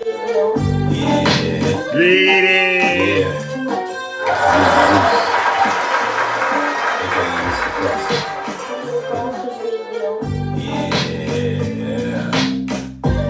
Greedy.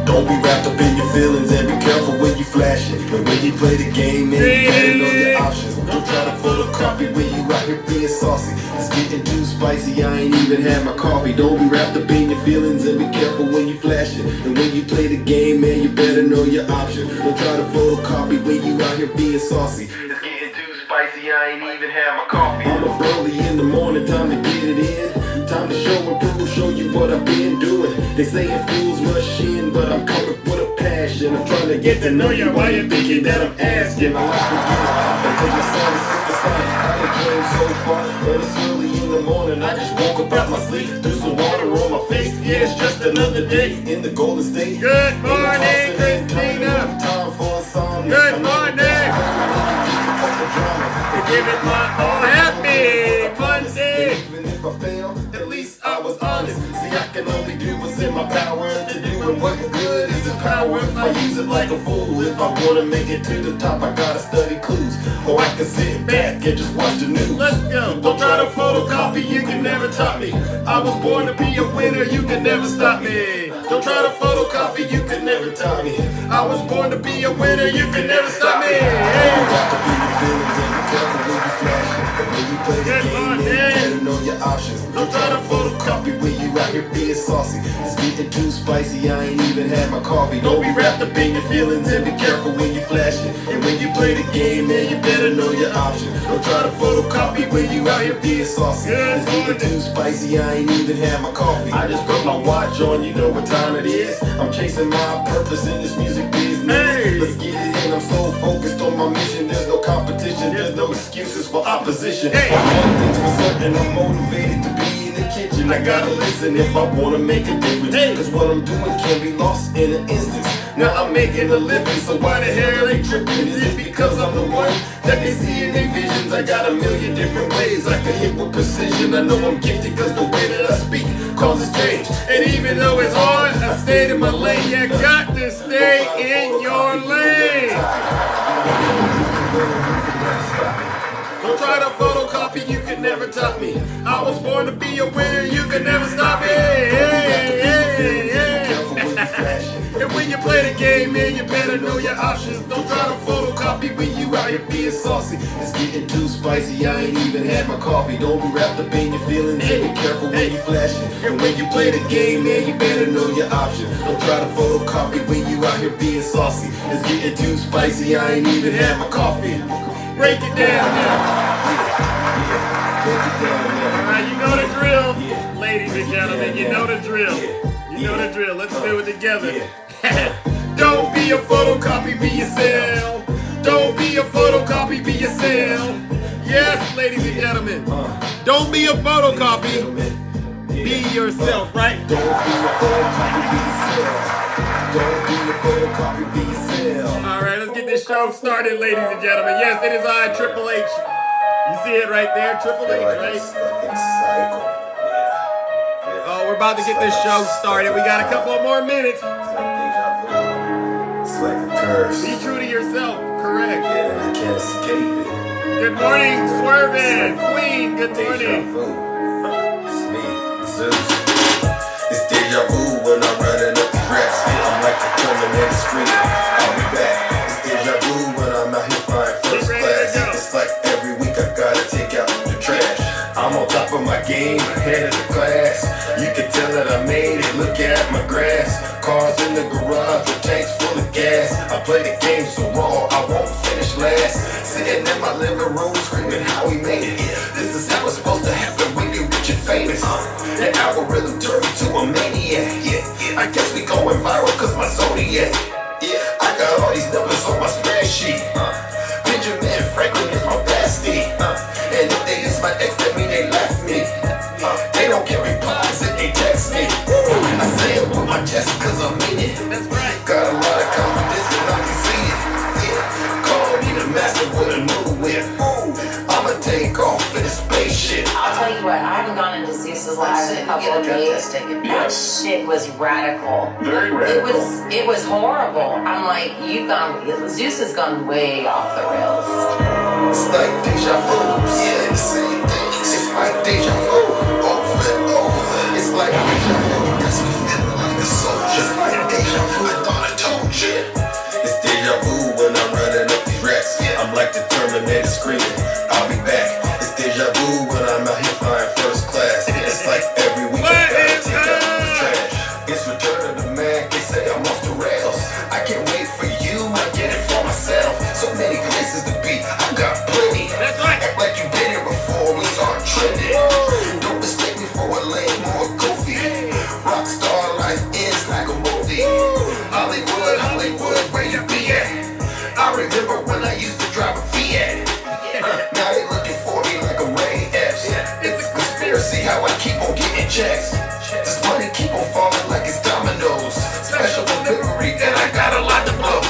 Don't be wrapped up in your feelings and be careful when you flash it. And when you play the game, man, you better know your options. Don't try to photocopy when you out here being saucy. It's getting too spicy, I ain't even had my coffee. Don't be wrapped up in your feelings and be careful when you flash it. And when you play the game, man, you better know your options. Don't try to photocopy when you out here being saucy. It's getting too spicy, I ain't even had my coffee. I'm up early in the morning, time to get it in. Time to show and prove, show you what I've been doing. They say it fools rush in, but I'm coming with a passion. I'm trying to get to know you while you're thinking that I'm asking. I like to get it until your son is super fun. I done came so far, but it's early in the morning. I just woke up out my sleep, threw some water on my face. Yeah, it's just another day in the Golden State. Good morning, Christina. Time for a song. Good morning. Give it my all happy Monday. Even if I fail, at least I was honest. See, I can only do what's in my power to do, and what good is this power if I use it like a fool? If I wanna make it to the top, I gotta study clues, or I can sit back and just watch the news. Let's go. Don't try to photocopy, you can never top me. I was born to be a winner, you can never stop me. Don't try to photocopy, you can never top me. I was born to be a winner, you can never stop me. When you play the game, man, you better know your options. Don't try to photocopy when you out here being saucy. It's getting too spicy, I ain't even had my coffee. Don't be wrapped up in your feelings and be careful when you flash it. And when you play the game, man, you better know your options. Don't try to photocopy when you out here being saucy. It's getting too spicy, I ain't even had my coffee. I just put my watch on, you know what time it is. I'm chasing my purpose in this music business. Hey. Let's get it in, I'm so focused on my mission. There's no competition, there's no excuses for opposition. Hey. One thing's for certain, I'm motivated to be in the kitchen. I gotta listen if I wanna make a difference. Hey. Cause what I'm doing can be lost in an instance. Now I'm making a living, so why the hell they tripping? Is it because I'm the one that they see in their visions? I got a million different ways I can hit with precision. I know I'm gifted cause the way that I speak causes change. And even though it's hard, I stayed in my lane. You got to stay in your lane. Don't try to photocopy, you can never top me. I was born to be a winner, you can never stop me. And when you play the game, man, you better know your options. Don't try to photocopy when you out here being saucy. It's getting too spicy, I ain't even had my coffee. Don't be wrapped up in your feelings and be careful when you flash it. And when you play the game, man, you better know your options. Don't try to photocopy when you out here being saucy. It's getting too spicy, I ain't even had my coffee. Break it down now. Alright, you know the drill. Ladies and gentlemen, you know the drill. You know the drill. Let's do it together. Don't be a photocopy, be yourself. Don't be a photocopy, be yourself. Yes, ladies and gentlemen. Don't be a photocopy, be yourself, right? Don't be a photocopy, be yourself. Don't be a photocopy, be yourself. Alright, let's get this show started, ladies and gentlemen. Yes, it is I, Triple H. You see it right there, Triple H, right? Oh, we're about to get this show started. We got a couple more minutes. It's like a curse. Be true to yourself, correct. Yeah, I can't escape it. Good morning, Swervin'. Queen, good morning. It's me, Zeus. It's deja vu when I'm running up the tracks. I'm like the terminator scream. I'll be back. It's deja vu when I'm out here flying first class. It's like every week I gotta take out the trash. I'm on top of my game, head of the class. You can tell that I made it, look at my grass. Cars in the garage, the tank's full of gas. I play the game so raw, I won't finish last. Sitting in my living room, screaming how we made it. This is how it's supposed to happen when you're rich and famous. The algorithm turned me to a maniac. I guess we going viral cause my zodiac. I got all these numbers on my spreadsheet. Benjamin Franklin is my bestie. And if they is my ex, that mean they left me. They don't get replies and they text me. I say it with my chest cause I mean it. That's right. Got a lot of confidence and I can see it. Call me the master with a new whip. I'ma take off in a spaceship. tell you what, I haven't gone into Zeus's live in a couple of days. That shit was radical. Very radical. It was horrible. I'm like, Zeus has gone way off the rails. It's like deja vu. Yeah, the same thing. It's like deja vu. Over and over. It's like deja vu. That's me feeling like a soldier. It's like deja vu. I thought I told you. It's deja vu when I'm running up these racks. I'm like the Terminator screaming, I'll be back. It's deja vu when I'm out here flying first class. It's like every week I gotta take out the trash. It's return of the man, they say I'm off the rails. I can't wait for you, I get it for myself. So many places to be, I got plenty. That's right. Act like you been here before, we start trending. Don't mistake me for a lame or a goofy. Rockstar life ends like a movie. Hollywood, Hollywood, where you be at? I remember when I used to drive a Fiat. Now they looking for me like a Ray Epps. It's a conspiracy how I keep on getting checks. This money keep on falling like it's dominoes. Special delivery and I got a lot to blow.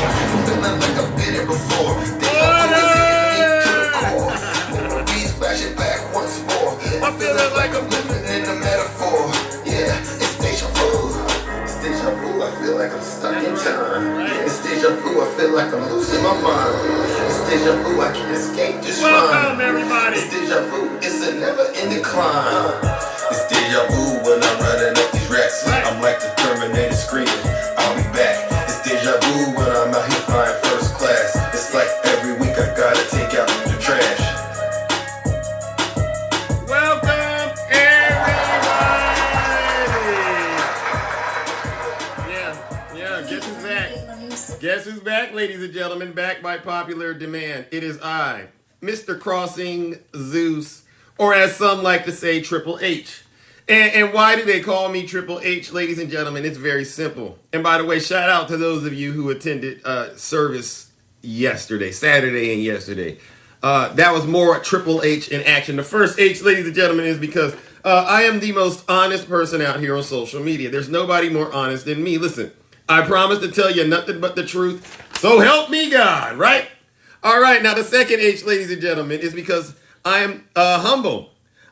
Feeling like I've been here before. They are hitting me to the core. Memories flashing back once more. I'm feeling like I'm living in a metaphor. Yeah, it's deja vu. It's deja vu, I feel like I'm stuck in time. It's deja vu, I feel like I'm losing my mind. It's deja vu, I can't escape this Welcome, rhyme. everybody. It's deja vu, it's a never-ending climb. It's deja vu when I'm running up these racks. I'm like the Terminator screaming, I'll be back. It's deja vu when I'm out here flying first class. It's like every week I gotta take out the trash. Welcome, everybody. Yeah, guess who's back? Guess who's back, ladies and gentlemen? Back by popular demand. It is I, Mr. Crossing Zeus, or as some like to say, Triple H. And why do they call me Triple H, ladies and gentlemen? It's very simple. And by the way, shout out to those of you who attended service yesterday, Saturday and yesterday. That was more Triple H in action. The first H, ladies and gentlemen, is because I am the most honest person out here on social media. There's nobody more honest than me. Listen, I promise to tell you nothing but the truth. So help me God, right? All right, now the second H, ladies and gentlemen, is because I am humble.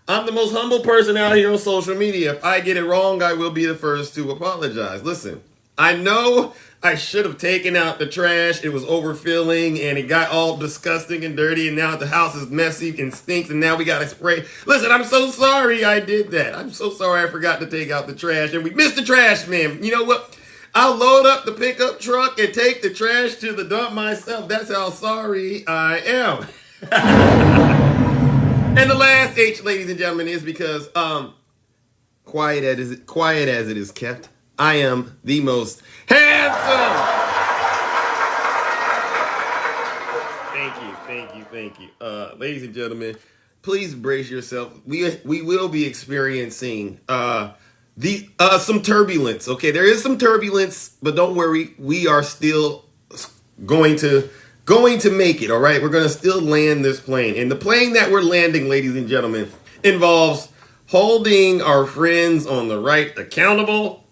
I'm the most humble person out here on social media. If I get it wrong, I will be the first to apologize. Listen, I know I should have taken out the trash. It was overfilling and it got all disgusting and dirty. And now the house is messy and stinks. And now we got to spray. Listen, I'm so sorry I did that. I'm so sorry I forgot to take out the trash. And we missed the trash man. You know what? I'll load up the pickup truck and take the trash to the dump myself. That's how sorry I am. And the last H, ladies and gentlemen, is because quiet as it is kept, I am the most handsome. Thank you. Ladies and gentlemen, please brace yourself. We will be experiencing some turbulence. Okay, there is some turbulence, but don't worry, we are still going to make it, all right? We're going to still land this plane. And the plane that we're landing, ladies and gentlemen, involves holding our friends on the right accountable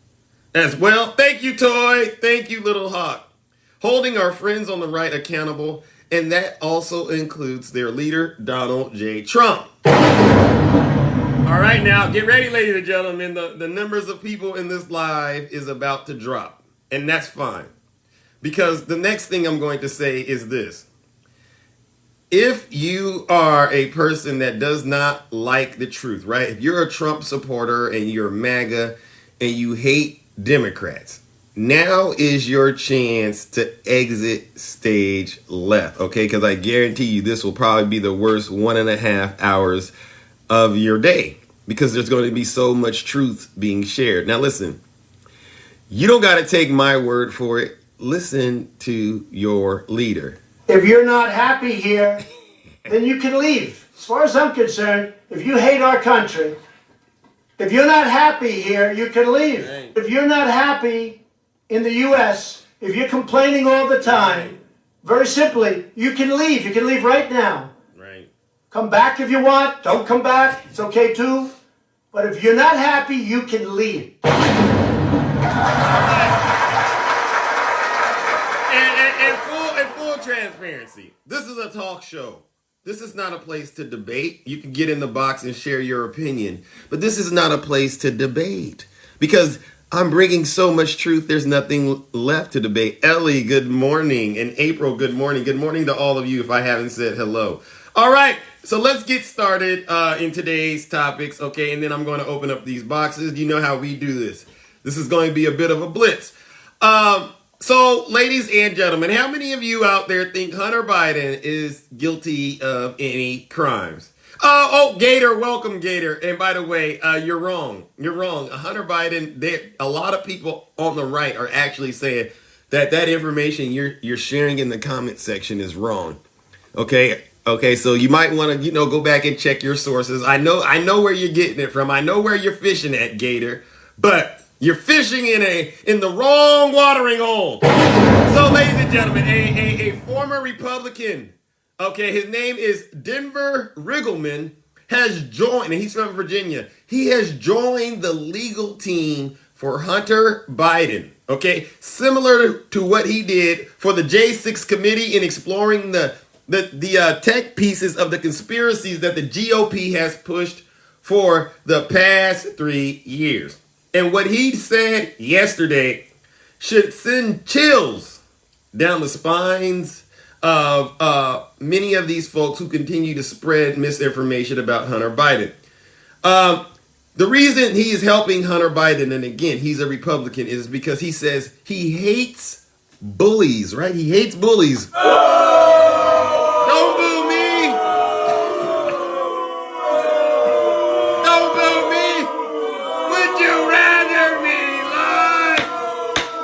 as well. Thank you, Toy. Thank you, Little Hawk. Holding our friends on the right accountable, and that also includes their leader, Donald J. Trump. All right, now, get ready, ladies and gentlemen. The numbers of people in this live is about to drop, and that's fine. Because the next thing I'm going to say is this. If you are a person that does not like the truth, right? If you're a Trump supporter and you're MAGA and you hate Democrats, now is your chance to exit stage left, okay? Because I guarantee you this will probably be the worst 1.5 hours of your day because there's going to be so much truth being shared. Now listen, you don't got to take my word for it. Listen to your leader. If you're not happy here, then you can leave. As far as I'm concerned, if you hate our country, if you're not happy here, you can leave. Right. If you're not happy in the U.S., if you're complaining all the time, very simply, you can leave. You can leave right now. Right. Come back if you want. Don't come back. It's okay too. But if you're not happy, you can leave. And full transparency. This is a talk show. This is not a place to debate. You can get in the box and share your opinion, but this is not a place to debate because I'm bringing so much truth. There's nothing left to debate. Ellie, good morning. And April, good morning. Good morning to all of you if I haven't said hello. All right. So let's get started in today's topics. Okay. And then I'm going to open up these boxes. You know how we do this. This is going to be a bit of a blitz. So, ladies and gentlemen, how many of you out there think Hunter Biden is guilty of any crimes? Gator, welcome, Gator. And by the way, you're wrong. You're wrong. Hunter Biden, a lot of people on the right are actually saying that information you're sharing in the comment section is wrong. Okay, so you might want to, go back and check your sources. I know where you're getting it from. I know where you're fishing at, Gator, but you're fishing in the wrong watering hole. So, ladies and gentlemen, a former Republican, okay, his name is Denver Riggleman, has joined, and he's from Virginia. He has joined the legal team for Hunter Biden, okay, similar to what he did for the J6 committee in exploring the tech pieces of the conspiracies that the GOP has pushed for the past 3 years. And what he said yesterday should send chills down the spines of many of these folks who continue to spread misinformation about Hunter Biden. The reason he is helping Hunter Biden, and again, he's a Republican, is because he says he hates bullies, right? He hates bullies. Don't boo me! Don't boo me! Would you rather me lie?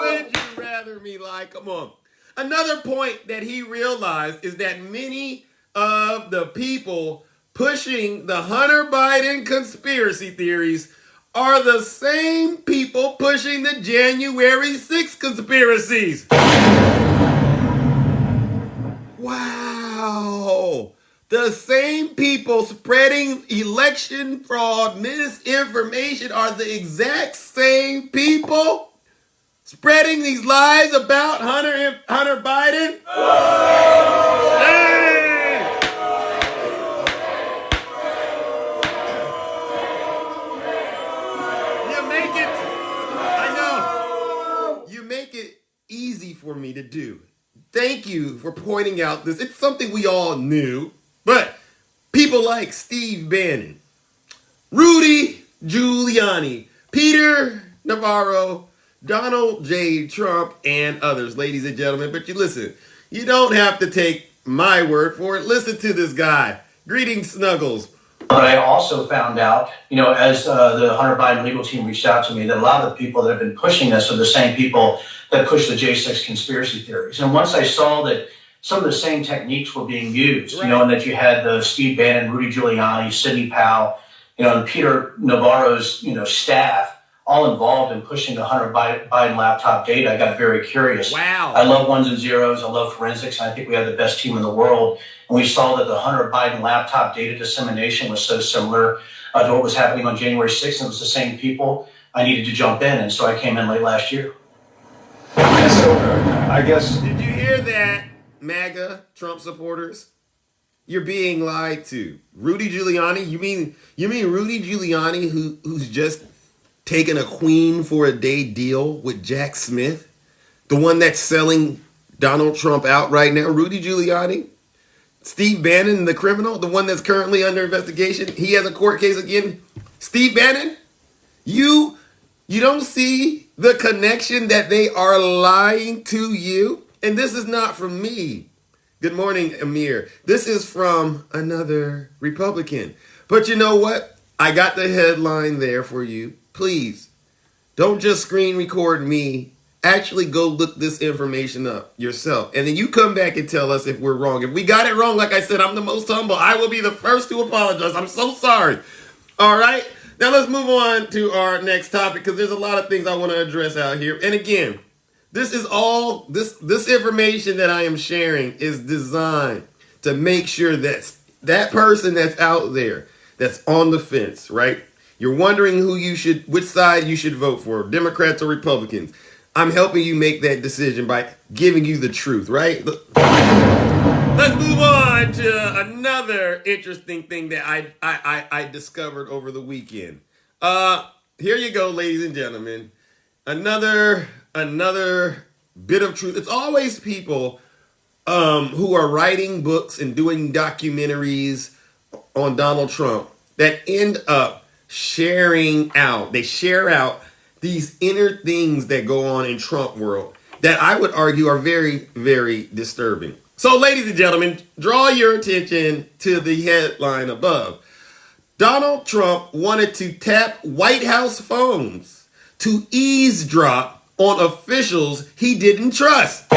Would you rather me lie? Come on. Another point that he realized is that many of the people pushing the Hunter Biden conspiracy theories are the same people pushing the January 6th conspiracies. Wow. The same people spreading election fraud misinformation are the exact same people spreading these lies about Hunter Biden. Hey! You make it, I know, you make it easy for me to do. Thank you for pointing out this. It's something we all knew, but people like Steve Bannon, Rudy Giuliani, Peter Navarro, Donald J. Trump, and others, ladies and gentlemen. But you don't have to take my word for it. Listen to this guy. Greetings, Snuggles. But I also found out, as the Hunter Biden legal team reached out to me, that a lot of the people that have been pushing this are the same people that push the J6 conspiracy theories. And once I saw that some of the same techniques were being used, right, and that you had the Steve Bannon, Rudy Giuliani, Sidney Powell, and Peter Navarro's, staff all involved in pushing the Hunter Biden laptop data, I got very curious. Wow. I love ones and zeros. I love forensics. And I think we have the best team in the world. And we saw that the Hunter Biden laptop data dissemination was so similar to what was happening on January 6th. And it was the same people. I needed to jump in. And so I came in late last year. So, I guess. Did you hear that, MAGA Trump supporters? You're being lied to. Rudy Giuliani? You mean Rudy Giuliani who's just taking a queen for a day deal with Jack Smith, the one that's selling Donald Trump out right now? Rudy Giuliani? Steve Bannon, the criminal, the one that's currently under investigation, he has a court case again. Steve Bannon, you don't see the connection that they are lying to you? And this is not from me. Good morning, Amir. This is from another Republican. But you know what? I got the headline there for you. Please, don't just screen record me. Actually go look this information up yourself. And then you come back and tell us if we're wrong. If we got it wrong, like I said, I'm the most humble. I will be the first to apologize. I'm so sorry. All right. Now let's move on to our next topic because there's a lot of things I want to address out here. And again, this is all, this information that I am sharing is designed to make sure that that person that's out there, that's on the fence, right? You're wondering which side you should vote for, Democrats or Republicans. I'm helping you make that decision by giving you the truth, right? Let's move on to another interesting thing that I discovered over the weekend. Here you go, ladies and gentlemen. Another bit of truth. It's always people who are writing books and doing documentaries on Donald Trump that end up sharing out. They share out these inner things that go on in Trump world that I would argue are very, very disturbing. So, ladies and gentlemen, draw your attention to the headline above. Donald Trump wanted to tap White House phones to eavesdrop on officials he didn't trust.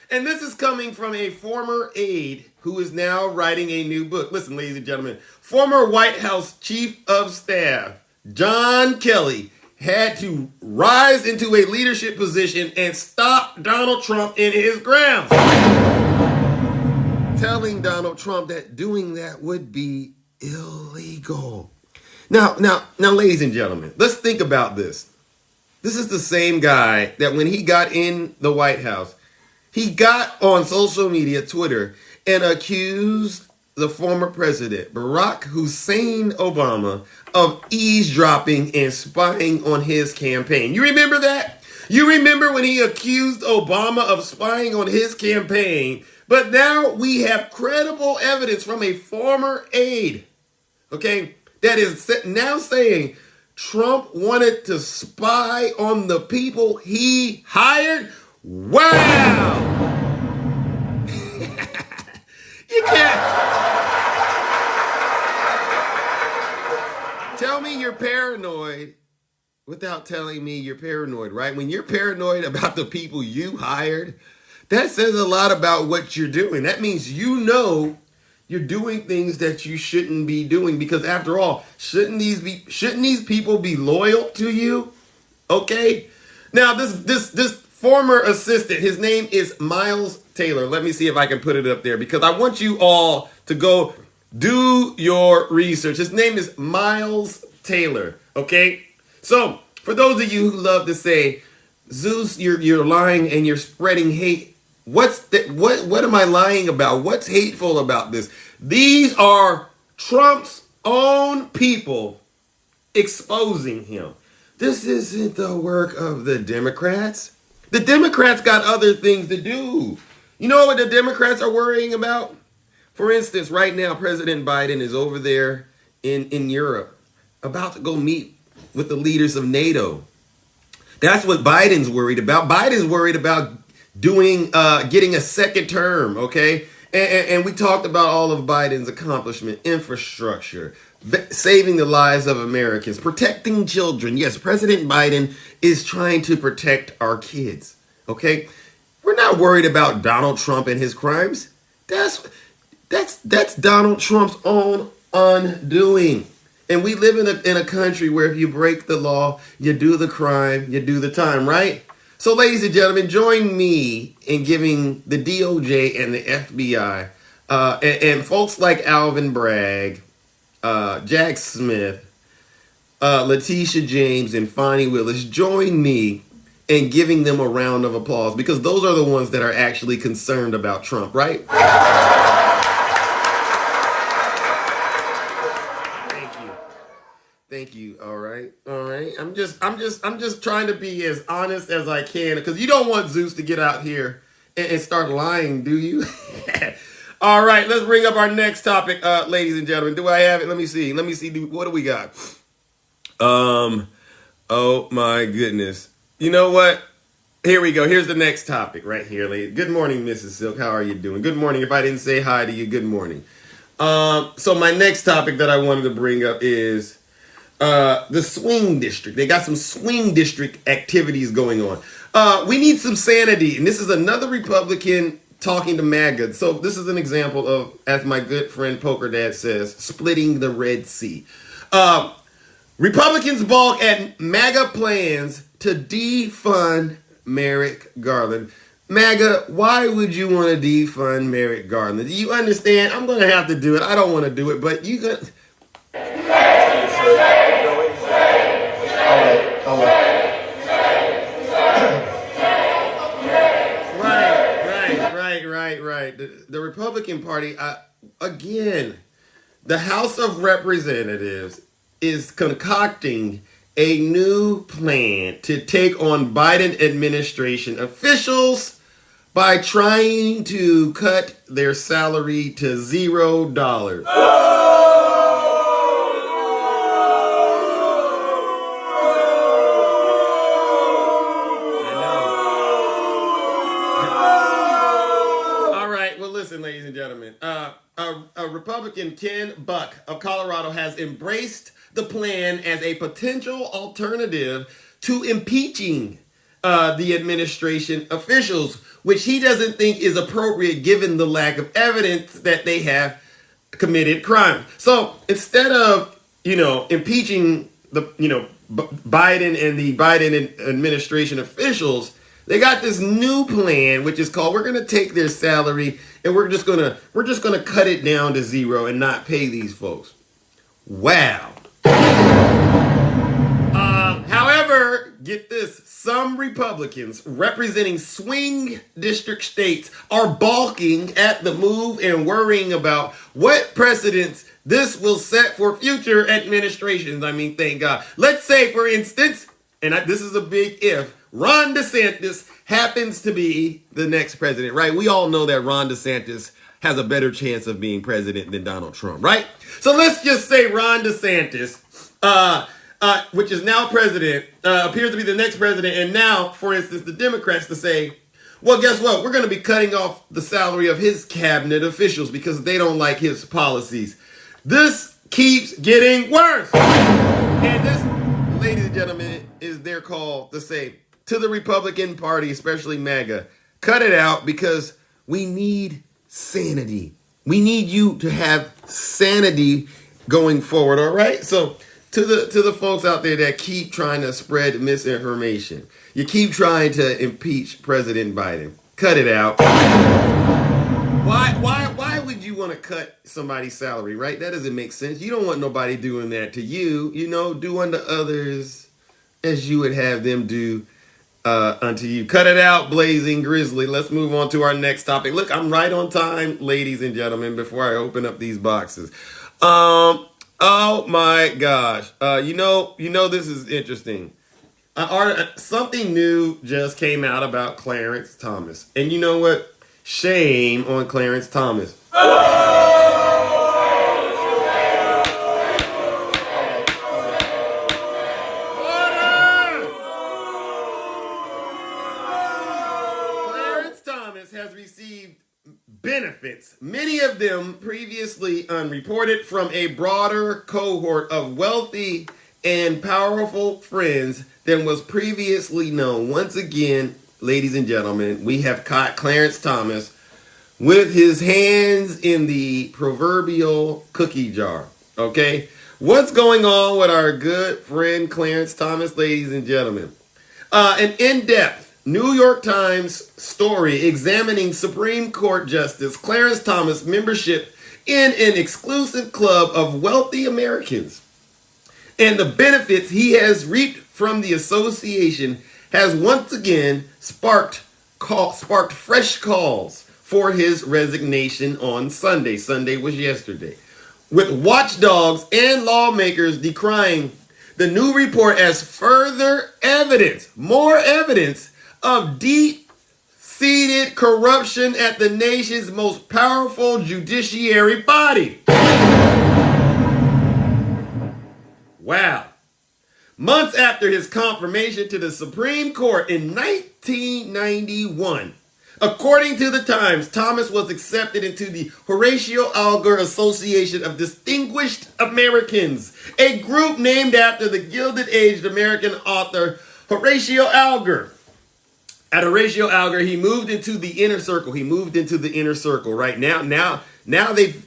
And this is coming from a former aide who is now writing a new book. Listen, ladies and gentlemen, former White House Chief of Staff John Kelly had to rise into a leadership position and stop Donald Trump in his grounds, telling Donald Trump that doing that would be illegal. Now, ladies and gentlemen, let's think about this. This is the same guy that when he got in the White House, he got on social media, Twitter, and accused the former president, Barack Hussein Obama, of eavesdropping and spying on his campaign. You remember that? You remember when he accused Obama of spying on his campaign, but now we have credible evidence from a former aide, okay, that is now saying Trump wanted to spy on the people he hired. Wow! You can't tell me you're paranoid without telling me you're paranoid, right? When you're paranoid about the people you hired, that says a lot about what you're doing. That means you know you're doing things that you shouldn't be doing, because after all, shouldn't these people be loyal to you? Okay? Now this former assistant, his name is Miles Taylor. Let me see if I can put it up there, because I want you all to go do your research. His name is Miles Taylor, okay? So, for those of you who love to say, Zeus, you're lying and you're spreading hate, what am I lying about? What's hateful about this? These are Trump's own people exposing him. This isn't the work of the Democrats. The Democrats got other things to do. You know what the Democrats are worrying about? For instance, right now, President Biden is over there in Europe, about to go meet with the leaders of NATO. That's what Biden's worried about. Biden's worried about getting a second term, okay? And we talked about all of Biden's accomplishment: infrastructure, saving the lives of Americans, protecting children. Yes, President Biden is trying to protect our kids, okay? We're not worried about Donald Trump and his crimes. That's Donald Trump's own undoing. And we live in a country where if you break the law, you do the crime, you do the time, right? So, ladies and gentlemen, join me in giving the DOJ and the FBI and folks like Alvin Bragg, Jack Smith, Letitia James, and Fonnie Willis, join me in giving them a round of applause, because those are the ones that are actually concerned about Trump, right? Thank you. All right. I'm just trying to be as honest as I can, because you don't want Zeus to get out here and start lying, do you? All right. Let's bring up our next topic, ladies and gentlemen. Do I have it? Let me see. What do we got? Oh my goodness. You know what? Here we go. Here's the next topic right here, ladies. Good morning, Mrs. Silk. How are you doing? Good morning. If I didn't say hi to you, good morning. So my next topic that I wanted to bring up is the swing district. They got some swing district activities going on. We need some sanity. And this is another Republican talking to MAGA. So this is an example of, as my good friend Poker Dad says, splitting the Red Sea. Republicans balk at MAGA plans to defund Merrick Garland. MAGA, why would you want to defund Merrick Garland? Do you understand? I'm going to have to do it. I don't want to do it, but you got... Republican Party, again, the House of Representatives is concocting a new plan to take on Biden administration officials by trying to cut their salary to $0. Ladies and gentlemen, a Republican, Ken Buck of Colorado, has embraced the plan as a potential alternative to impeaching the administration officials, which he doesn't think is appropriate given the lack of evidence that they have committed crime. So instead of, impeaching the, Biden and the Biden administration officials, they got this new plan, which is called, we're going to take their salary and we're just going to cut it down to $0 and not pay these folks. Wow. However, get this, some Republicans representing swing district states are balking at the move and worrying about what precedents this will set for future administrations. I mean, thank God. Let's say, for instance, and this is a big if, Ron DeSantis happens to be the next president, right? We all know that Ron DeSantis has a better chance of being president than Donald Trump, right? So let's just say Ron DeSantis, which is now president, appears to be the next president. And now, for instance, the Democrats to say, well, guess what? We're going to be cutting off the salary of his cabinet officials because they don't like his policies. This keeps getting worse. And this, ladies and gentlemen, is their call to say to the Republican Party, especially MAGA, cut it out because we need sanity. We need you to have sanity going forward, all right? So to the folks out there that keep trying to spread misinformation, you keep trying to impeach President Biden, cut it out. Why would you want to cut somebody's salary, right? That doesn't make sense. You don't want nobody doing that to you. Do unto others as you would have them do unto you. Cut it out, Blazing Grizzly. Let's move on to our next topic. Look, I'm right on time, ladies and gentlemen, before I open up these boxes. Oh my gosh. This is interesting. Something new just came out about Clarence Thomas. And you know what? Shame on Clarence Thomas. Has received benefits, many of them previously unreported, from a broader cohort of wealthy and powerful friends than was previously known. Once again, ladies and gentlemen, we have caught Clarence Thomas with his hands in the proverbial cookie jar. Okay? What's going on with our good friend Clarence Thomas, ladies and gentlemen? An in-depth New York Times story examining Supreme Court Justice Clarence Thomas' membership in an exclusive club of wealthy Americans and the benefits he has reaped from the association has once again sparked fresh calls for his resignation on Sunday. Sunday was yesterday, with watchdogs and lawmakers decrying the new report as further evidence, more evidence of deep-seated corruption at the nation's most powerful judiciary body. Wow. Months after his confirmation to the Supreme Court in 1991, according to the Times, Thomas was accepted into the Horatio Alger Association of Distinguished Americans, a group named after the Gilded-Aged American author Horatio Alger. At Horatio Alger, he moved into the inner circle. Right now they've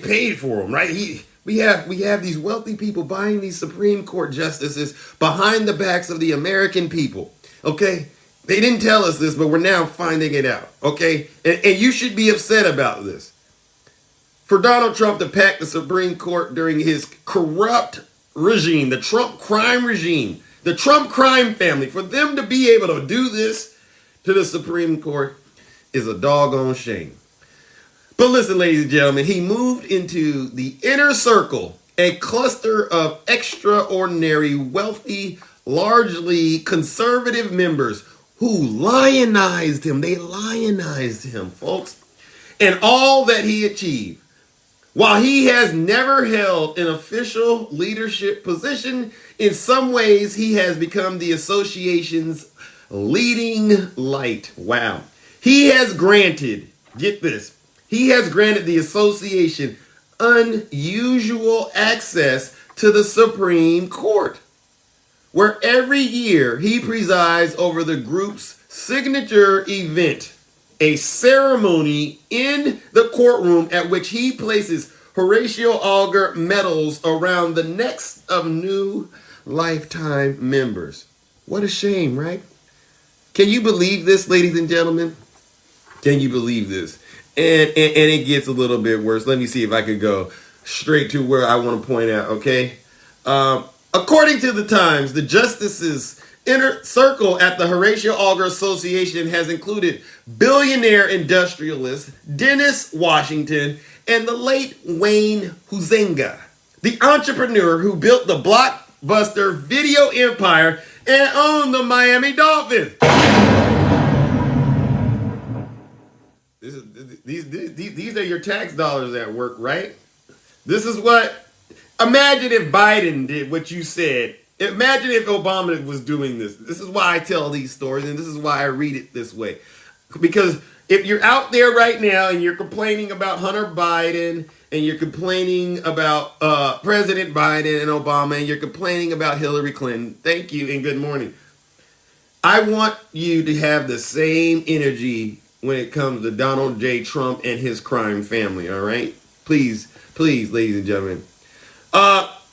paid for him. Right? We have these wealthy people buying these Supreme Court justices behind the backs of the American people. Okay, they didn't tell us this, but we're now finding it out. Okay, and you should be upset about this. For Donald Trump to pack the Supreme Court during his corrupt regime, the Trump crime regime, the Trump crime family, for them to be able to do this to the Supreme Court is a doggone shame. But listen, ladies and gentlemen, he moved into the inner circle, a cluster of extraordinary, wealthy, largely conservative members who lionized him. They lionized him, folks, and all that he achieved. While he has never held an official leadership position, in some ways he has become the association's leading light. Wow. He has granted, get this, he has granted the association unusual access to the Supreme Court, where every year he presides over the group's signature event, a ceremony in the courtroom at which he places Horatio Alger medals around the necks of new lifetime members. What a shame, right? Can you believe this, ladies and gentlemen? Can you believe this? And it gets a little bit worse. Let me see if I could go straight to where I want to point out, okay? According to the Times, the justices' inner circle at the Horatio Alger Association has included billionaire industrialist Dennis Washington and the late Wayne Huizenga, the entrepreneur who built the blockbuster video empire and owned the Miami Dolphins. These are your tax dollars at work, right? This is what... Imagine if Biden did what you said. Imagine if Obama was doing this. This is why I tell these stories, and this is why I read it this way. Because if you're out there right now and you're complaining about Hunter Biden, and you're complaining about President Biden and Obama, and you're complaining about Hillary Clinton, thank you and good morning. I want you to have the same energy when it comes to Donald J. Trump and his crime family, all right? Please, please, ladies and gentlemen.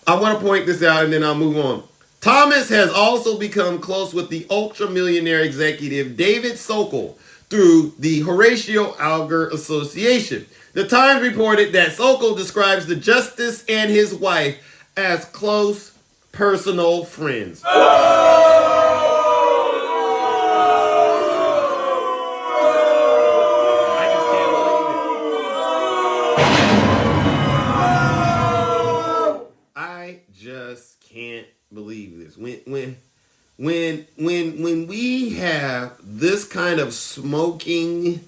I want to point this out and then I'll move on. Thomas has also become close with the ultra-millionaire executive David Sokol through the Horatio Alger Association. The Times reported that Sokol describes the justice and his wife as close personal friends. Can't believe this. When we have this kind of smoking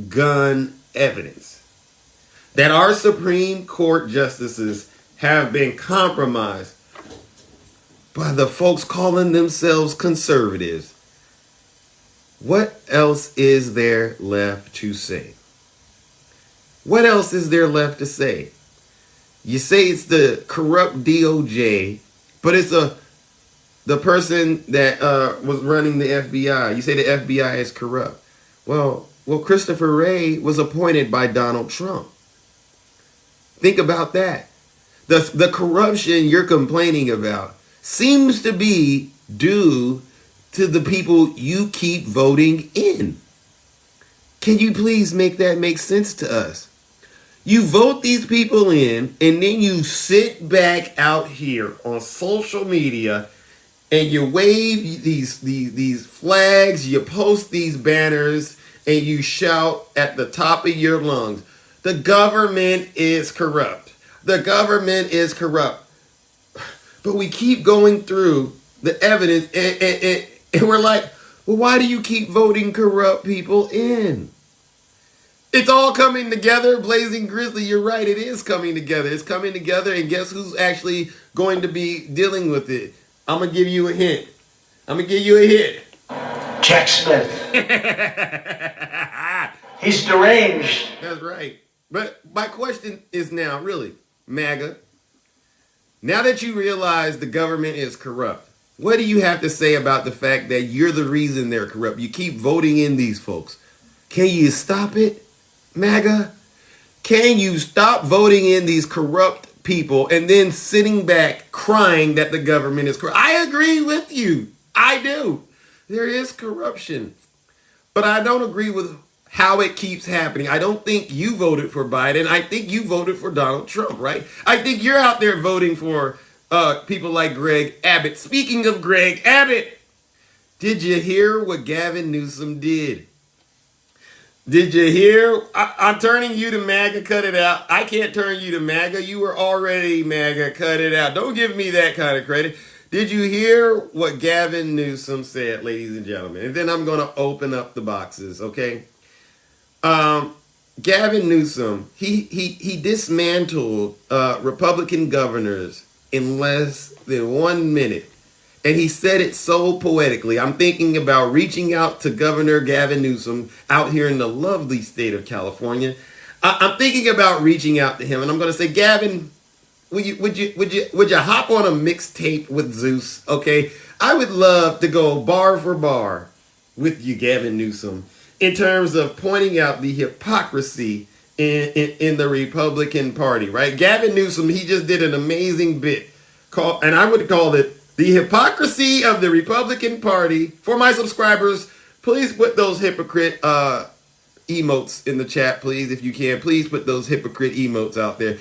gun evidence that our Supreme Court justices have been compromised by the folks calling themselves conservatives, what else is there left to say? What else is there left to say? You say it's the corrupt DOJ, but it's the person that was running the FBI. You say the FBI is corrupt. Well, Christopher Wray was appointed by Donald Trump. Think about that. The corruption you're complaining about seems to be due to the people you keep voting in. Can you please make that make sense to us? You vote these people in, and then you sit back out here on social media, and you wave these flags, you post these banners, and you shout at the top of your lungs, the government is corrupt. The government is corrupt. But we keep going through the evidence, and we're like, well, why do you keep voting corrupt people in? It's all coming together. Blazing Grizzly, you're right. It is coming together. It's coming together. And guess who's actually going to be dealing with it? I'm going to give you a hint. Jack Smith. He's deranged. That's right. But my question is now, really, MAGA, now that you realize the government is corrupt, what do you have to say about the fact that you're the reason they're corrupt? You keep voting in these folks. Can you stop it? MAGA, can you stop voting in these corrupt people and then sitting back crying that the government is corrupt? I agree with you. I do. There is corruption. But I don't agree with how it keeps happening. I don't think you voted for Biden. I think you voted for Donald Trump, right? I think you're out there voting for people like Greg Abbott. Speaking of Greg Abbott, did you hear what Gavin Newsom did? Did you hear? I'm turning you to MAGA. Cut it out. I can't turn you to MAGA. You were already MAGA. Cut it out. Don't give me that kind of credit. Did you hear what Gavin Newsom said, ladies and gentlemen? And then I'm going to open up the boxes, okay? Gavin Newsom, he dismantled Republican governors in less than 1 minute. And he said it so poetically. I'm thinking about reaching out to Governor Gavin Newsom out here in the lovely state of California. I'm thinking about reaching out to him, and I'm going to say, Gavin, would you hop on a mixtape with Zeus? Okay, I would love to go bar for bar with you, Gavin Newsom, in terms of pointing out the hypocrisy in the Republican Party. Right, Gavin Newsom, he just did an amazing bit called, and I would call it, the hypocrisy of the Republican Party. For my subscribers, please put those hypocrite emotes in the chat, please, if you can. Please put those hypocrite emotes out there.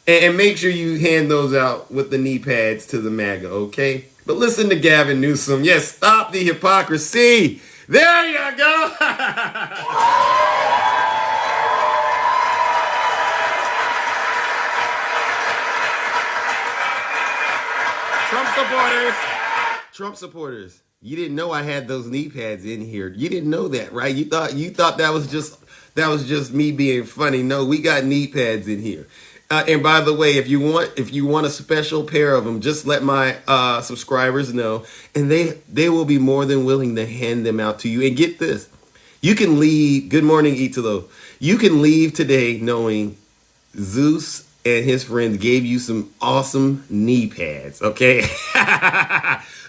And make sure you hand those out with the knee pads to the MAGA, okay? But listen to Gavin Newsom. Yes, stop the hypocrisy. There you go. Trump supporters, you didn't know I had those knee pads in here. You didn't know that, right? You thought that was just me being funny. No, we got knee pads in here. And by the way, if you want a special pair of them, just let my subscribers know, and they will be more than willing to hand them out to you. And get this, you can leave. Good morning, Italo. You can leave today knowing Zeus and his friends gave you some awesome knee pads, okay?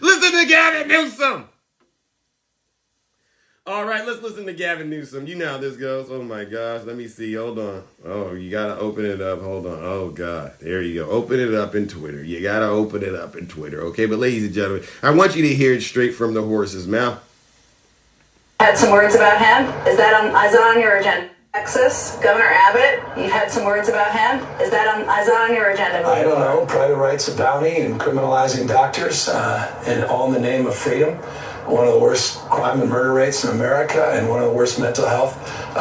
Listen to Gavin Newsom. All right, let's listen to Gavin Newsom. You know how this goes. Oh, my gosh. Let me see. Hold on. Oh, you got to open it up. Hold on. Oh, God. There you go. Open it up in Twitter. You got to open it up in Twitter, okay? But ladies and gentlemen, I want you to hear it straight from the horse's mouth. Had some words about him. Is that on your agenda? Texas, Governor Abbott, you've had some words about him. Is that on your agenda? I don't know. Private rights of bounty and criminalizing doctors, and all in the name of freedom. One of the worst crime and murder rates in America, and one of the worst mental health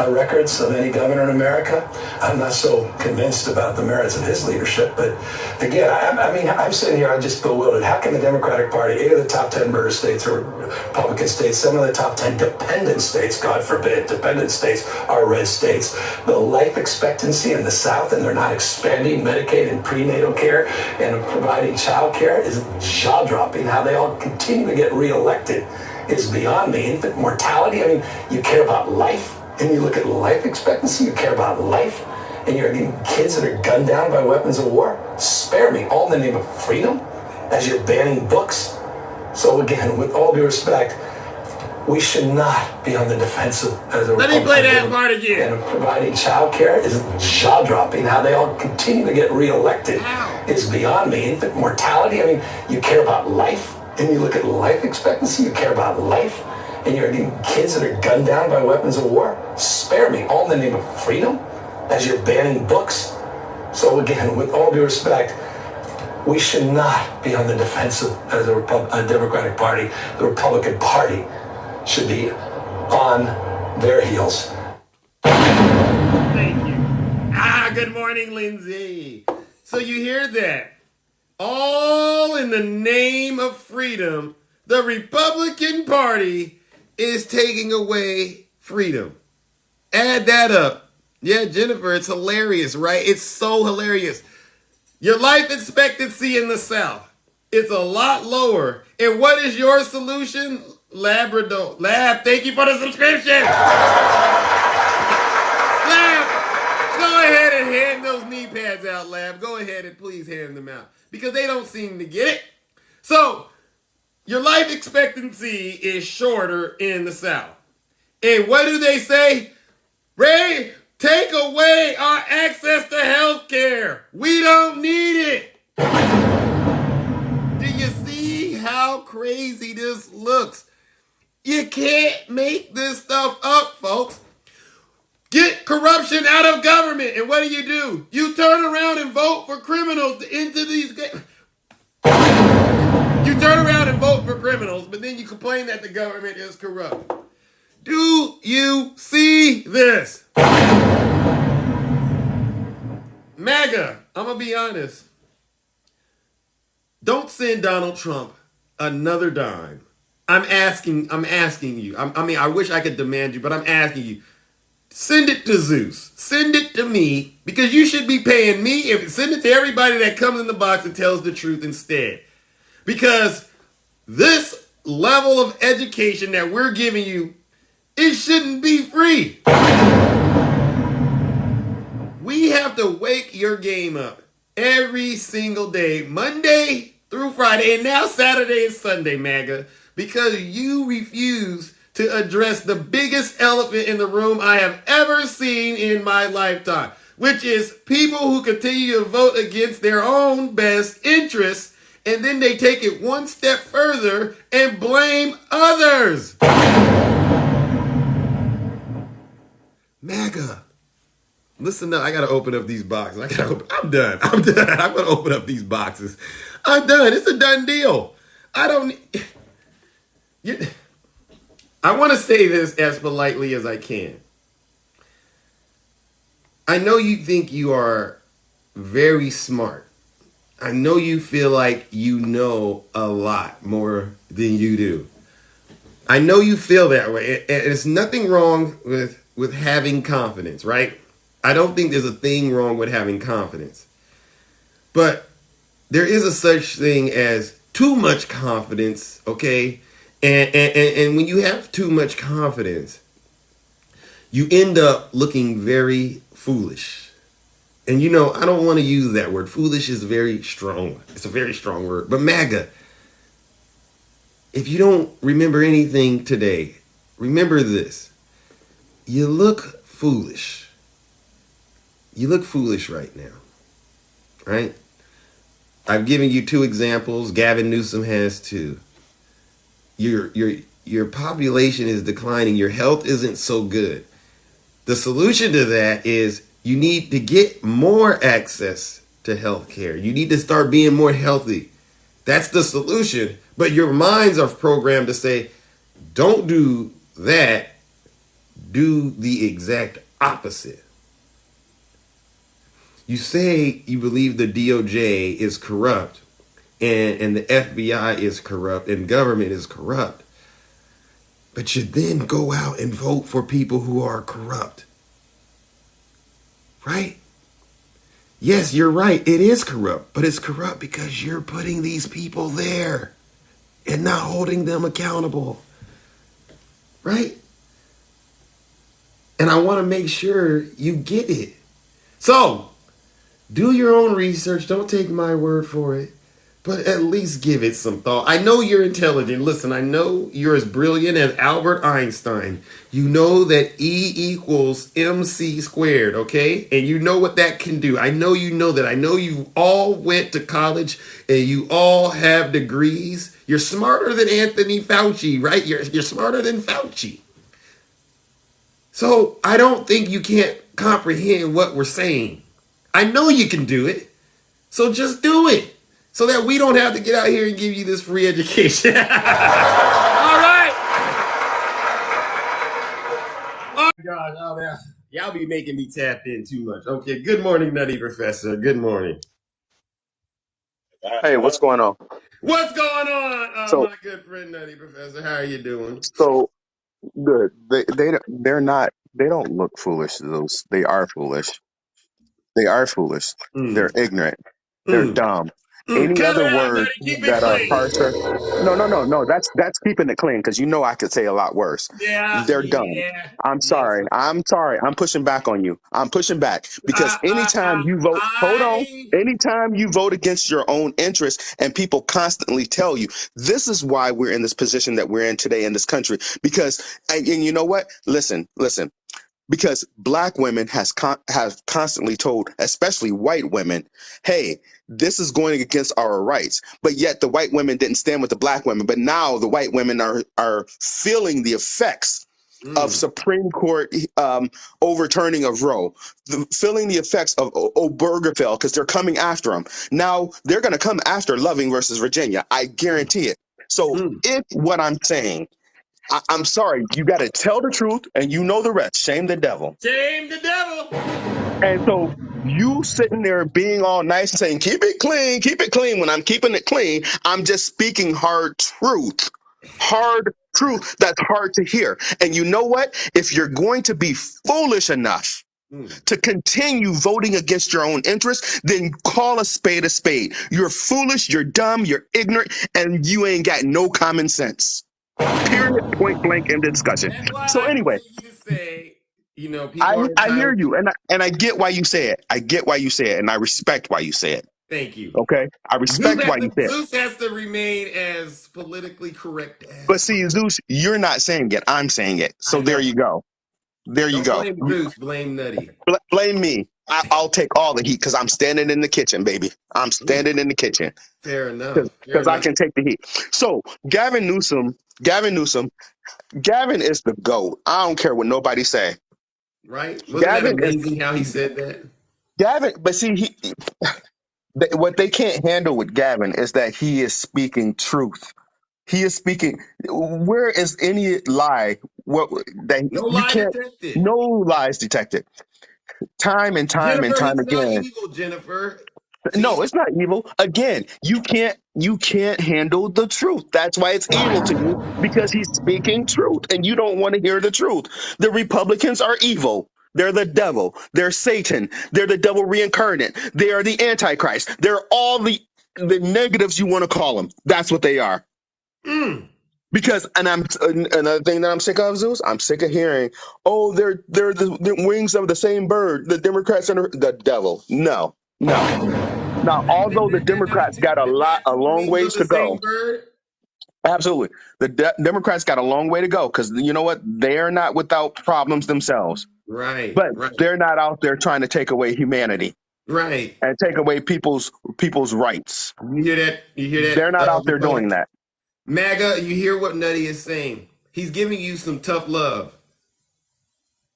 records of any governor in America. I'm not so convinced about the merits of his leadership, but again, I'm sitting here, I'm just bewildered. How can the Democratic Party, 8 of the top 10 murder states are Republican states, 7 of the top 10 dependent states, God forbid, dependent states are red states. The life expectancy in the South, and they're not expanding Medicaid and prenatal care and providing child care, is jaw-dropping. How they all continue to get reelected is beyond me. Infant mortality, I mean, you care about life, and you look at life expectancy, you care about life, and you're getting kids that are gunned down by weapons of war. Spare me, all in the name of freedom, as you're banning books. So again, with all due respect, we should not be on the defensive as a Let me play that part again. And providing child care is jaw-dropping. How they all continue to get reelected is beyond me. Infant mortality, I mean, you care about life, and you look at life expectancy, you care about life, and you're getting kids that are gunned down by weapons of war. Spare me, all in the name of freedom, as you're banning books. So again, with all due respect, we should not be on the defensive as a Democratic Party. The Republican Party should be on their heels. Thank you. Good morning, Lindsay. So you hear that? All in the name of freedom, the Republican Party is taking away freedom. Add that up. Yeah, Jennifer, it's hilarious, right? It's so hilarious. Your life expectancy in the South, it's a lot lower. And what is your solution? Labrador. Lab, thank you for the subscription. Lab, go ahead and hand those knee pads out, Lab. Go ahead and please hand them out, because they don't seem to get it. So, your life expectancy is shorter in the South. And what do they say? Ray, take away our access to health care. We don't need it. Do you see how crazy this looks? You can't make this stuff up, folks. Get corruption out of government. And what do? You turn around and vote for criminals into these... You turn around and vote for criminals, but then you complain that the government is corrupt. Do you see this? MAGA, I'm going to be honest. Don't send Donald Trump another dime. I'm asking you. I wish I could demand you, but I'm asking you. Send it to Zeus. Send it to me, because you should be paying me. Send it to everybody that comes in the box and tells the truth instead. Because this level of education that we're giving you, it shouldn't be free. We have to wake your game up every single day, Monday through Friday, and now Saturday and Sunday, MAGA, because you refuse to address the biggest elephant in the room I have ever seen in my lifetime, which is people who continue to vote against their own best interests, and then they take it one step further and blame others. MAGA. Listen up, I gotta open up these boxes. I'm done. I'm gonna open up these boxes. I'm done. It's a done deal. I want to say this as politely as I can. I know you think you are very smart. I know you feel like you know a lot more than you do. I know you feel that way. And there's nothing wrong with having confidence, right? I don't think there's a thing wrong with having confidence. But there is a such thing as too much confidence, okay? And when you have too much confidence, you end up looking very foolish. And I don't want to use that word. Foolish is very strong. It's a very strong word. But MAGA, if you don't remember anything today, remember this. You look foolish. You look foolish right now, right? I've given you 2 examples. Gavin Newsom has 2. Your population is declining. Your health isn't so good. The solution to that is you need to get more access to health care. You need to start being more healthy. That's the solution. But your minds are programmed to say, don't do that. Do the exact opposite. You say you believe the DOJ is corrupt and the FBI is corrupt and government is corrupt. But you then go out and vote for people who are corrupt. Right? Yes, you're right. It is corrupt. But it's corrupt because you're putting these people there and not holding them accountable. Right? And I want to make sure you get it. So, do your own research. Don't take my word for it. But at least give it some thought. I know you're intelligent. Listen, I know you're as brilliant as Albert Einstein. You know that E equals MC squared, okay? And you know what that can do. I know you know that. I know you all went to college and you all have degrees. You're smarter than Anthony Fauci, right? You're smarter than Fauci. So I don't think you can't comprehend what we're saying. I know you can do it. So just do it. So that we don't have to get out here and give you this free education. All right. Oh, God. Oh, man. Y'all be making me tap in too much. Okay. Good morning, Nutty Professor. Good morning. Hey, what's going on? What's going on, So, my good friend, Nutty Professor? How are you doing? so good. They're not. They don't look foolish. They are foolish. They are foolish. They're Mm, ignorant. They're mm, dumb. mm. Any Cut other it out, words Nutty. Keep it that are clean. harsher? No. That's keeping it clean because you know I could say a lot worse. Yeah. They're dumb. I'm Yes. sorry. I'm sorry. I'm pushing back on you. I'm pushing back because anytime you vote, hold on. Anytime you vote against your own interests and people constantly tell you, this is why we're in this position that we're in today in this country. Because, and you know what? Listen. Because black women have constantly told, especially white women, hey, this is going against our rights. But yet the white women didn't stand with the black women. But now the white women are feeling the effects of Supreme Court overturning of Roe, feeling the effects of Obergefell because they're coming after them. Now they're going to come after Loving versus Virginia. I guarantee it. So if what I'm saying I'm sorry. You got to tell the truth, and you know the rest. Shame the devil. Shame the devil. And so you sitting there being all nice and saying, keep it clean, keep it clean. When I'm keeping it clean, I'm just speaking hard truth. Hard truth that's hard to hear. And you know what? If you're going to be foolish enough to continue voting against your own interests, then call a spade a spade. You're foolish, you're dumb, you're ignorant, and you ain't got no common sense. Period, point blank, end of discussion. That's why So I anyway, continue to say, I people are I hear entitled. you, and I get why you say it. I get why you say it, and I respect why you say it. Thank you. Okay, I respect why you say it. Zeus has to remain as politically correct But as. see, Zeus, you're not saying it. I'm saying it. So I there know. you go. There you Don't go. blame Zeus. Blame Nutty. Blame me. I'll take all the heat because I'm standing in the kitchen, baby. I'm standing in the kitchen Fair enough. Fair because I enough. can take the heat. So Gavin Newsom, Gavin is the GOAT. I don't care what nobody say. Right? Wasn't that Gavin is amazing how he said that? Gavin. But see, what they can't handle with Gavin is that he is speaking truth. He is speaking. Where is any lie? What that No you lie can't? detected. No lies detected. Time and time and Jennifer, time he's not again. evil, Jennifer. No, See? it's not evil. Again, you can't handle the truth. That's why it's evil to you because he's speaking truth and you don't want to hear the truth. The Republicans are evil. They're the devil. They're Satan. They're the devil reincarnate. They are the Antichrist. They're all the negatives you want to call them. That's what they are. Mm. Because, and I'm another thing that I'm sick of, Zeus. I'm sick of hearing, oh, they're the wings of the same bird. The Democrats and the devil. No, no. Now, although the Democrats got They're not a two long wings of ways the to same go, bird. absolutely, the Democrats got a long way to go because you know what? They're not without problems themselves, Right, but right, they're not out there trying to take away humanity right. and take away people's rights. You hear that? You hear They're not that, out there doing Republican? that. MAGA, you hear what Nutty is saying. He's giving you some tough love.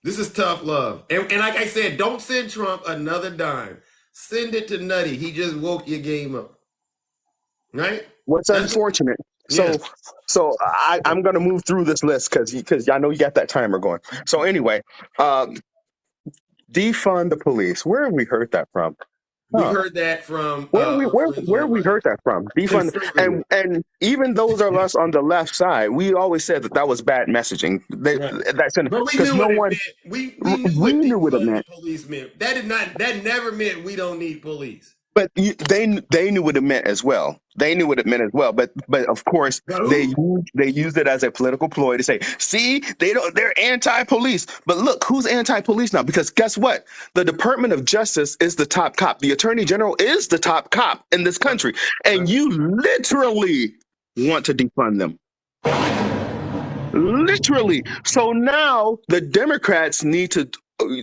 This is tough love. And like I said, don't send Trump another dime. Send it to Nutty. He just woke your game up. Right? What's That's what, unfortunate. yes. I'm going to move through this list because I know you got that timer going. So anyway, um, defund the police. Where have we heard that from? We've Huh. heard that from friends Where on the we right. heard that from? Defund Conservative. and even those of us on the left side, we always said that was bad messaging. Right. That's But we because knew no what it one meant. We knew we what knew what it defund the meant. police meant. That never meant we don't need police. But they knew what it meant as well. They knew what it meant as well. But of course But who? they used it as a political ploy to say, see, they're anti-police. But look, who's anti-police now? Because guess what? The Department of Justice is the top cop. The Attorney General is the top cop in this country, and you literally want to defund them. Literally. So now the Democrats need to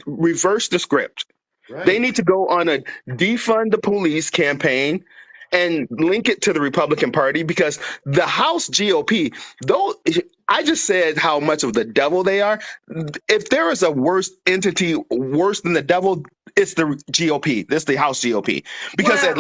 reverse the script. They Right. need to go on a defund the police campaign and link it to the Republican Party because the House GOP, though I just said how much of the devil they are. If there is a worse entity worse than the devil, it's the GOP. It's the House GOP. Because Wow.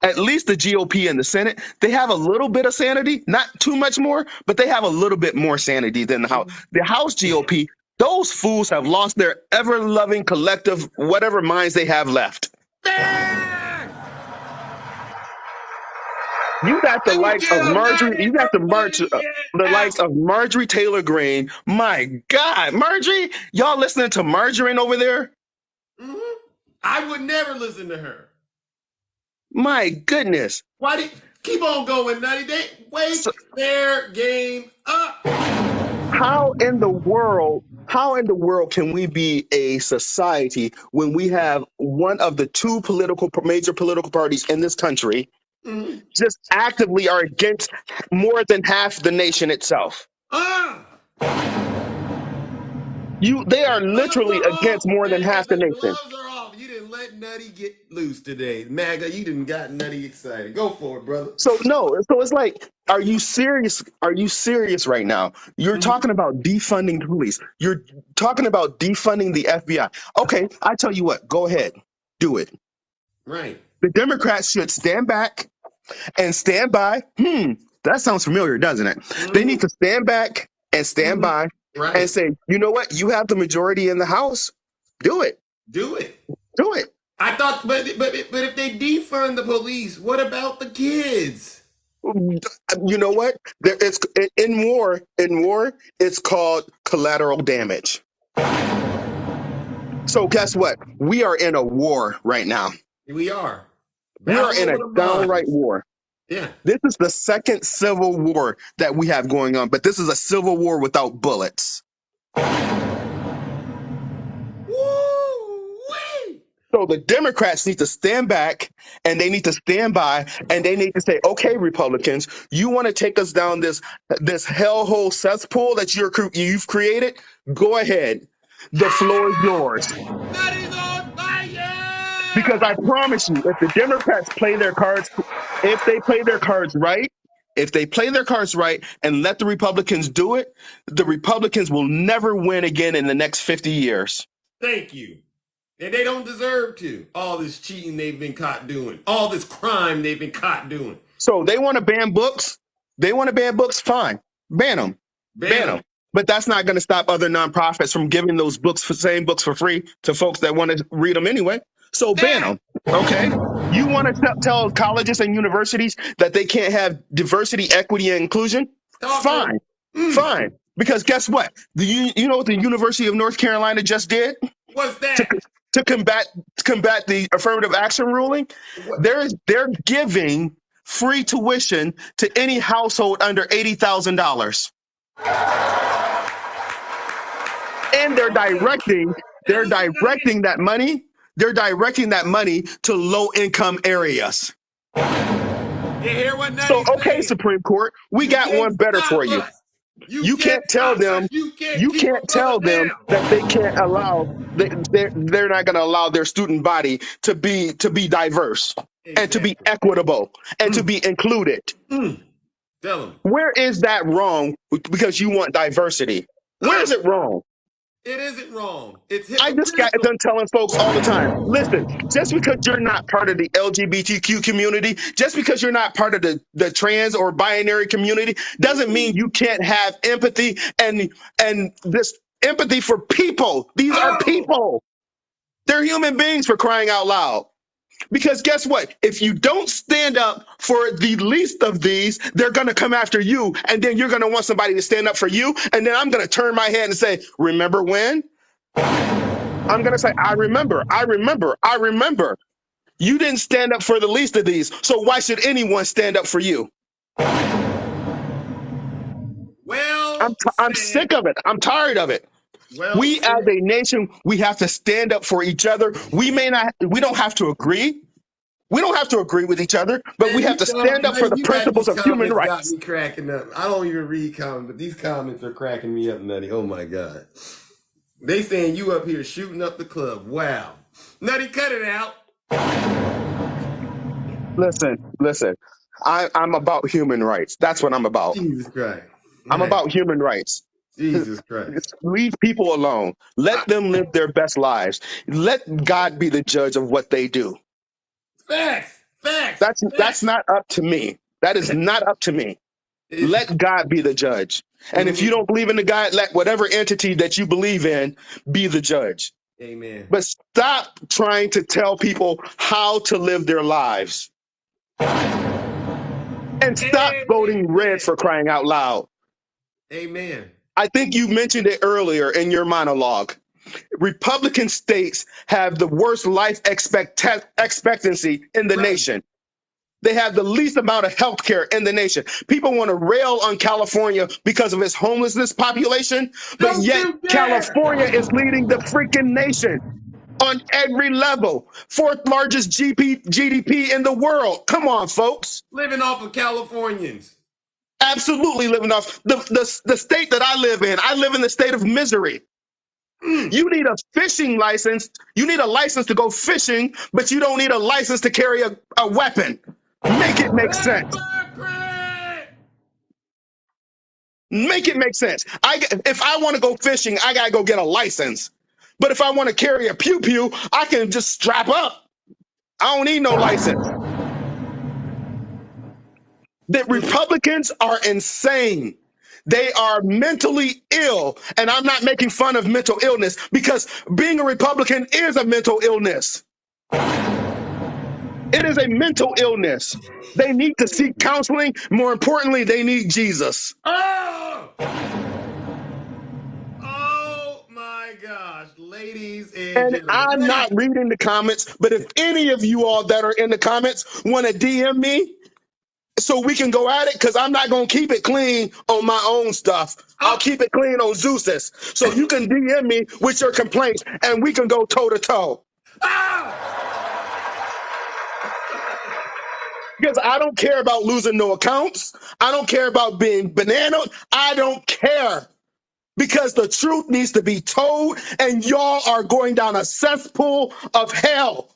at least the GOP and the Senate, they have a little bit of sanity, not too much more, but they have a little bit more sanity than the House. The House GOP, those fools have lost their ever-loving collective whatever minds they have left. Back! You got the They will likes get of them Marjorie. back. You got Everybody the get out. likes of Marjorie Taylor Greene. My God, Marjorie, y'all listening to Margarine over there? Mhm. I would never listen to her. My goodness. Why did keep on going, Nutty? They wake So their game up. how in the world? How in the world can we be a society when we have one of the two major political parties in this country Mhm. just actively are against more than half the nation itself? Ah! They The are gloves literally are off, against more than MAGA. half the The nation. gloves are off. You didn't let Nutty get loose today. MAGA, you didn't got Nutty excited. Go for it, brother. So no, so it's like, are you serious? Are you serious right now? You're Mhm. talking about defunding the police. You're talking about defunding the FBI. Okay, I tell you what, go ahead, do it. Right. The Democrats should stand back and stand by. That sounds familiar, doesn't it? They Mhm. need to stand back and stand by and say, you know what? You have the majority in the House. Do it. Do it. Do it. I thought, but if they defund the police, what about the kids? You know what? It's in war. In war, it's called collateral damage. So guess what? We are in a war right now. We are. We are Battle in a over the downright minds. war. Yeah. This is the second civil war that we have going on, but this is a civil war without bullets. Woo-wee. So the Democrats need to stand back and they need to stand by and they need to say, okay, Republicans, you want to take us down this hellhole cesspool that you've created? Go ahead. The floor is yours. That is on fire! Because I promise you, if the Democrats play their cards, if they play their cards right, and let the Republicans do it, the Republicans will never win again in the next 50 years. Thank you. And they don't deserve to. All this cheating they've been caught doing. All this crime they've been caught doing. So they want to ban books. Fine. Ban them. Ban them. But that's not going to stop other nonprofits from giving those same books for free to folks that want to read them anyway. So ban them. Okay. You want to tell colleges and universities that they can't have diversity, equity, and inclusion? Fine. Fine. Because guess what? You know what the University of North Carolina just did? What's that? To combat the affirmative action ruling? They're giving free tuition to any household under $80,000. And they're directing that money to low income areas. You hear what So okay, Supreme Court, we got one better for you. You can't tell them that they can't allow they're not going to allow their student body to be diverse and to be equitable and to be included. Tell them. Where is that wrong? Because you want diversity. Where is it wrong? It isn't wrong. It's I just got done telling folks all the time, listen, just because you're not part of the LGBTQ community, just because you're not part of the trans or binary community, doesn't mean you can't have empathy and this empathy for people. These are people. They're human beings, for crying out loud. Because guess what? If you don't stand up for the least of these, they're going to come after you. And then you're going to want somebody to stand up for you. And then I'm going to turn my head and say, remember when? I'm going to say, I remember. You didn't stand up for the least of these. So why should anyone stand up for you? Well, I'm sick of it. I'm tired of it. Well, we as a nation, we have to stand up for each other. We don't have to agree. We don't have to agree with each other, but we have to stand up for the principles of human rights. Got me cracking up. I don't even read comments, but these comments are cracking me up, Nutty. Oh my God. They saying you up here shooting up the club. Wow. Nutty, cut it out. Listen. I'm about human rights. That's what I'm about. Jesus Christ. I'm about human rights. Jesus Christ. Leave people alone. Let them live their best lives. Let God be the judge of what they do. Facts. That's not up to me. That is not up to me. Let God be the judge. And if you don't believe in the God, let whatever entity that you believe in be the judge. Amen. But stop trying to tell people how to live their lives. And stop voting red, for crying out loud. Amen. I think you mentioned it earlier in your monologue. Republican states have the worst life expectancy in the nation. They have the least amount of health care in the nation. People want to rail on California because of its homelessness population, but yet California is leading the freaking nation on every level. Fourth largest GDP in the world. Come on, folks. Living off of Californians. Absolutely living off the state that I live in. I live in the state of misery. You need a fishing license. You need a license to go fishing, but you don't need a license to carry a weapon. Make it make sense. Make it make sense. If I want to go fishing, I got to go get a license. But if I want to carry a pew-pew, I can just strap up. I don't need no license. The Republicans are insane. They are mentally ill. And I'm not making fun of mental illness because being a Republican is a mental illness. It is a mental illness. They need to seek counseling. More importantly, they need Jesus. Oh! Oh my gosh, ladies and And gentlemen. I'm not reading the comments, but if any of you all that are in the comments want to DM me so we can go at it, because I'm not going to keep it clean on my own stuff. I'll keep it clean on Zeus's. So you can DM me with your complaints and we can go toe to toe. Because I don't care about losing no accounts. I don't care about being bananaed. I don't care. Because the truth needs to be told, and y'all are going down a cesspool of hell.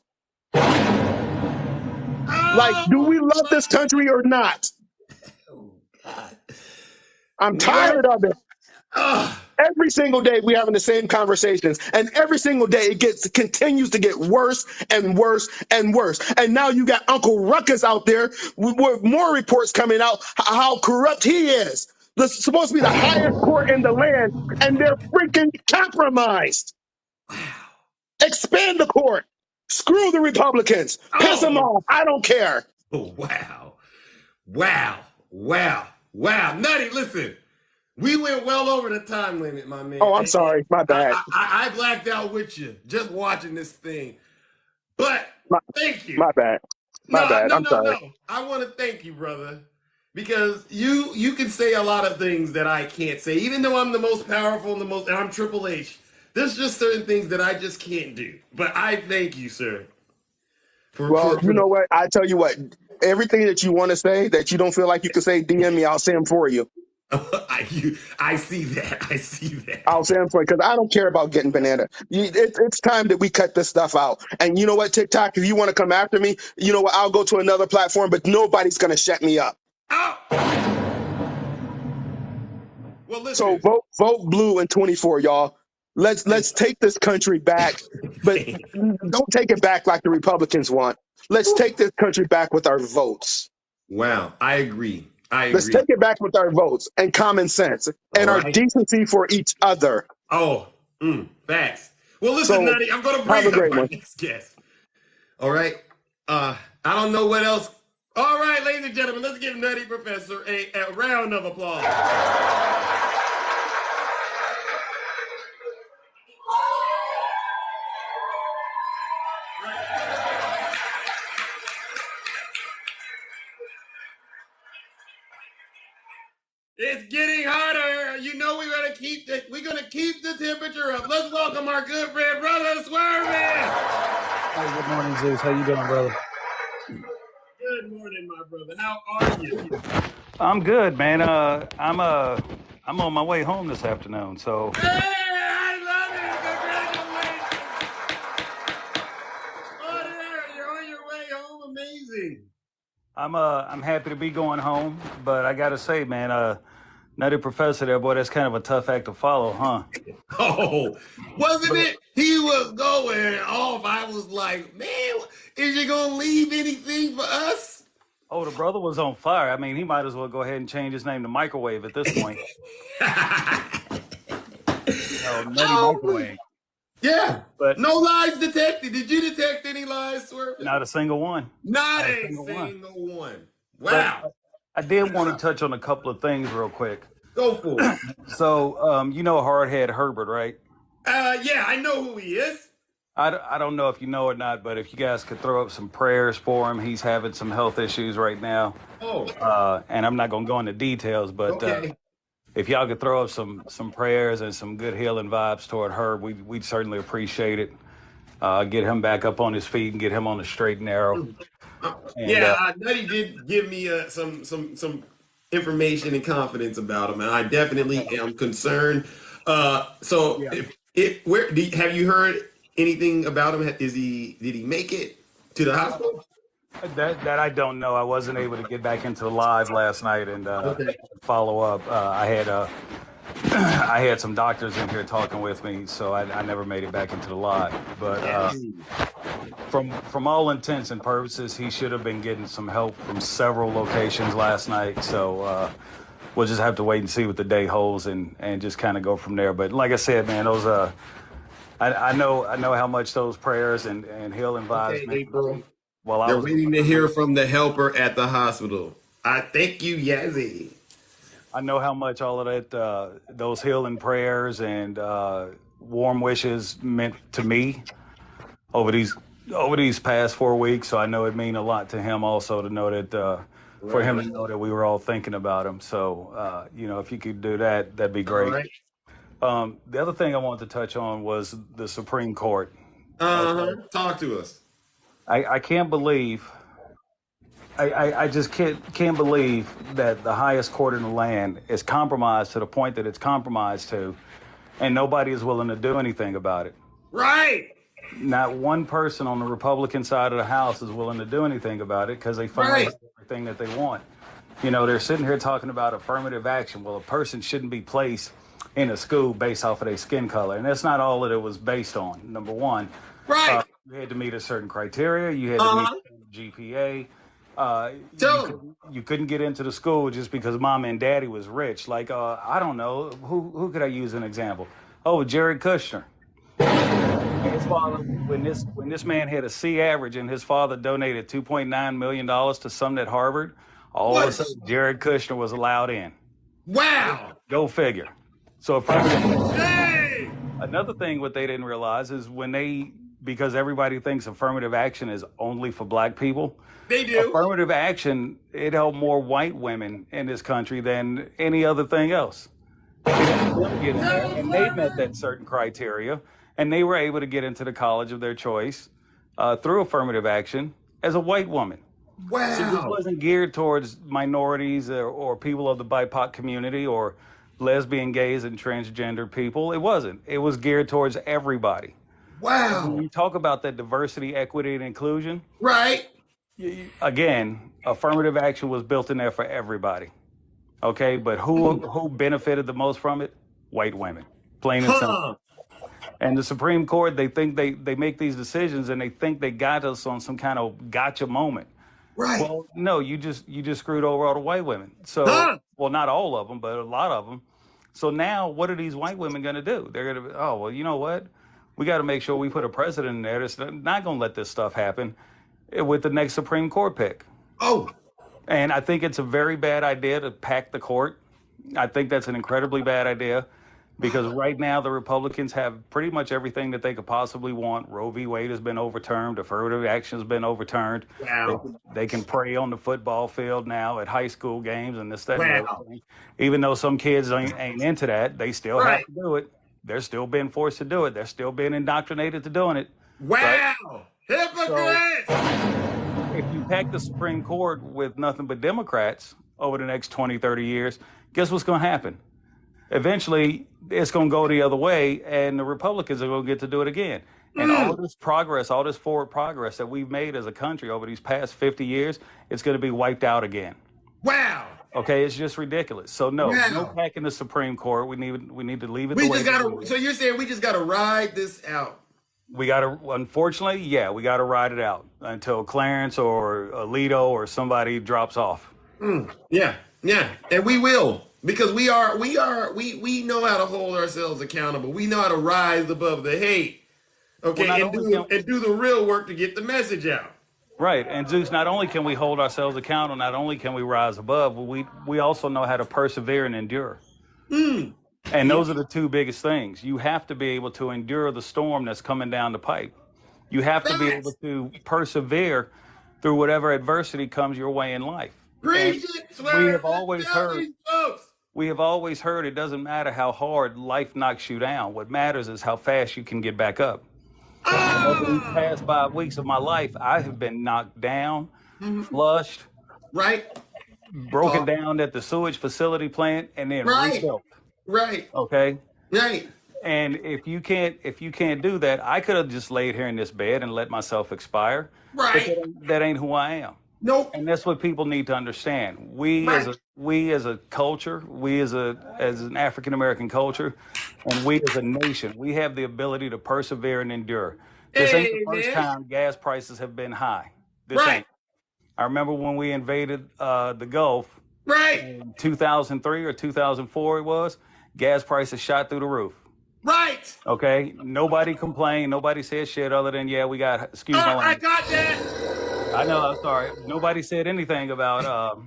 Like, do we love this country or not? Oh God. I'm tired of it. Every single day we having the same conversations, and every single day it continues to get worse and worse and worse. And now you got Uncle Ruckus out there with more reports coming out how corrupt he is. This is supposed to be the highest court in the land, and they're freaking compromised. Expand the court. Screw the Republicans. Piss them off. I don't care. Oh, wow. Wow. Wow. Wow. Nutty, listen. We went well over the time limit, my man. Oh, I'm sorry. My bad. I blacked out with you just watching this thing. But thank you. My bad. My bad. I'm sorry. No. I want to thank you, brother. Because you can say a lot of things that I can't say. Even though I'm the most powerful and I'm Triple H. There's just certain things that I just can't do. But I thank you, sir. Well, you know what? I tell you what. Everything that you want to say that you don't feel like you can say, DM me. I'll say them for you. I see that. I see that. I'll say them for you because I don't care about getting banana. It's time that we cut this stuff out. And you know what, TikTok? If you want to come after me, you know what? I'll go to another platform, but nobody's going to shut me up. Oh. Well, listen. So vote blue in 24, y'all. Let's take this country back, but don't take it back like the Republicans want. Let's take this country back with our votes. Wow, I agree. Let's take it back with our votes and common sense and our decency for each other. Oh, facts. Well, listen, Nutty, I'm going to bring up my next guest. All right. I don't know what else. All right, ladies and gentlemen, let's give Nutty Professor a round of applause. It's getting hotter. You know we're gonna keep the temperature up. Let's welcome our good friend, brother Swervin. Hey, good morning, Zeus. How you doing, brother? Good morning, my brother. How are you? I'm good, man. I'm on my way home this afternoon, so. Hey, I love it. Congratulations. Oh, there, you're on your way home. Amazing. I'm happy to be going home, but I gotta say, man, Nutty Professor there, boy, that's kind of a tough act to follow, huh? Oh, wasn't it? He was going off. I was like, man, is you gonna leave anything for us? Oh, the brother was on fire. I mean, he might as well go ahead and change his name to Microwave at this point. Nutty Microwave. Yeah, but no lies detected. Did you detect any lies, Swerve? Not a single one. Not a single one. Wow. But I did want to touch on a couple of things real quick. Go for it. So, you know Hardhead Herbert, right? Yeah, I know who he is. I don't know if you know or not, but if you guys could throw up some prayers for him. He's having some health issues right now. Oh. And I'm not going to go into details, but if y'all could throw up some prayers and some good healing vibes toward Herb, we'd certainly appreciate it. Get him back up on his feet and get him on the straight and narrow. And, Nutty did give me some information and confidence about him, and I definitely am concerned. Have you heard anything about him? Did he make it to the hospital? That I don't know. I wasn't able to get back into the live last night and follow up. I had some doctors in here talking with me, so I never made it back into the live. But from all intents and purposes, he should have been getting some help from several locations last night. So we'll just have to wait and see what the day holds and just kind of go from there. But like I said, man, those I know how much those prayers and healing vibes Okay, meant. April. While I They're was waiting to hear from the helper at the hospital. I thank you, Yazzie. I know how much all of that, those healing prayers and warm wishes meant to me over these past 4 weeks. So I know it mean a lot to him also to know that for him to know that we were all thinking about him. So if you could do that, that'd be great. All right. The other thing I wanted to touch on was the Supreme Court. Talk to us. I can't believe. I just can't believe that the highest court in the land is compromised to the point that it's compromised to, and nobody is willing to do anything about it. Right. Not one person on the Republican side of the House is willing to do anything about it because they finally have everything that they want. They're sitting here talking about affirmative action. Well, a person shouldn't be placed in a school based off of their skin color, and that's not all that it was based on. Number one, you had to meet a certain criteria. You had to meet a GPA. You couldn't get into the school just because mom and daddy was rich. Like, I don't know, who could I use an example? Oh, Jared Kushner. His father, when this man had a C average and his father donated $2.9 million to Summit at Harvard, all of a sudden Jared Kushner was allowed in. Wow. Go figure. So another thing what they didn't realize is because everybody thinks affirmative action is only for black people. They do. Affirmative action, it helped more white women in this country than any other thing else. And they met that certain criteria, and they were able to get into the college of their choice through affirmative action as a white woman. Wow. So this wasn't geared towards minorities or people of the BIPOC community or lesbian, gays, and transgender people. It wasn't. It was geared towards everybody. Wow. When you talk about that diversity, equity, and inclusion, right? Again, affirmative action was built in there for everybody. Okay, but who benefited the most from it? White women, plain and simple. And the Supreme Court, they think they make these decisions and they think they got us on some kind of gotcha moment. Right. Well, no, you just screwed over all the white women. So, well, not all of them, but a lot of them. So now, what are these white women going to do? They're going to, oh, well, you know what? We got to make sure we put a president in there that's not going to let this stuff happen with the next Supreme Court pick. Oh. And I think it's a very bad idea to pack the court. I think that's an incredibly bad idea because right now the Republicans have pretty much everything that they could possibly want. Roe v. Wade has been overturned. Affirmative action has been overturned. Wow. They can pray on the football field now at high school games and this, that, and everything. Even though some kids ain't into that, they still have to do it. They're still being forced to do it. They're still being indoctrinated to doing it. Wow. Right? Hypocrites! So, if you pack the Supreme Court with nothing but Democrats over the next 20, 30 years, guess what's going to happen? Eventually, it's going to go the other way, and the Republicans are going to get to do it again. And all this progress, all this forward progress that we've made as a country over these past 50 years, it's going to be wiped out again. Wow. Okay, it's just ridiculous. So no packing the Supreme Court. We need to leave it. So you're saying we just got to ride this out? We got to, unfortunately, we got to ride it out until Clarence or Alito or somebody drops off. Yeah, and we will, because we know how to hold ourselves accountable. We know how to rise above the hate, okay, and do the real work to get the message out. Right, and Zeus, not only can we hold ourselves accountable, not only can we rise above, but we also know how to persevere and endure. And those are the two biggest things. You have to be able to endure the storm that's coming down the pipe. You have to be able to persevere through whatever adversity comes your way in life. We have always heard it doesn't matter how hard life knocks you down. What matters is how fast you can get back up. Over these past 5 weeks of my life, I have been knocked down, flushed, broken down at the sewage facility plant, and then rebuilt. Right. Okay. Right. And if you can't do that, I could have just laid here in this bed and let myself expire. Right. But that ain't who I am. Nope. And that's what people need to understand. We as a culture, we as an African American culture, and we as a nation, we have the ability to persevere and endure. This ain't the first time gas prices have been high. This ain't. I remember when we invaded the Gulf, Right. In 2003 or 2004 it was, gas prices shot through the roof. Right. Okay, nobody complained. Nobody said shit other than, yeah, we got, excuse my I language. got that. I know, I'm sorry. Nobody said anything about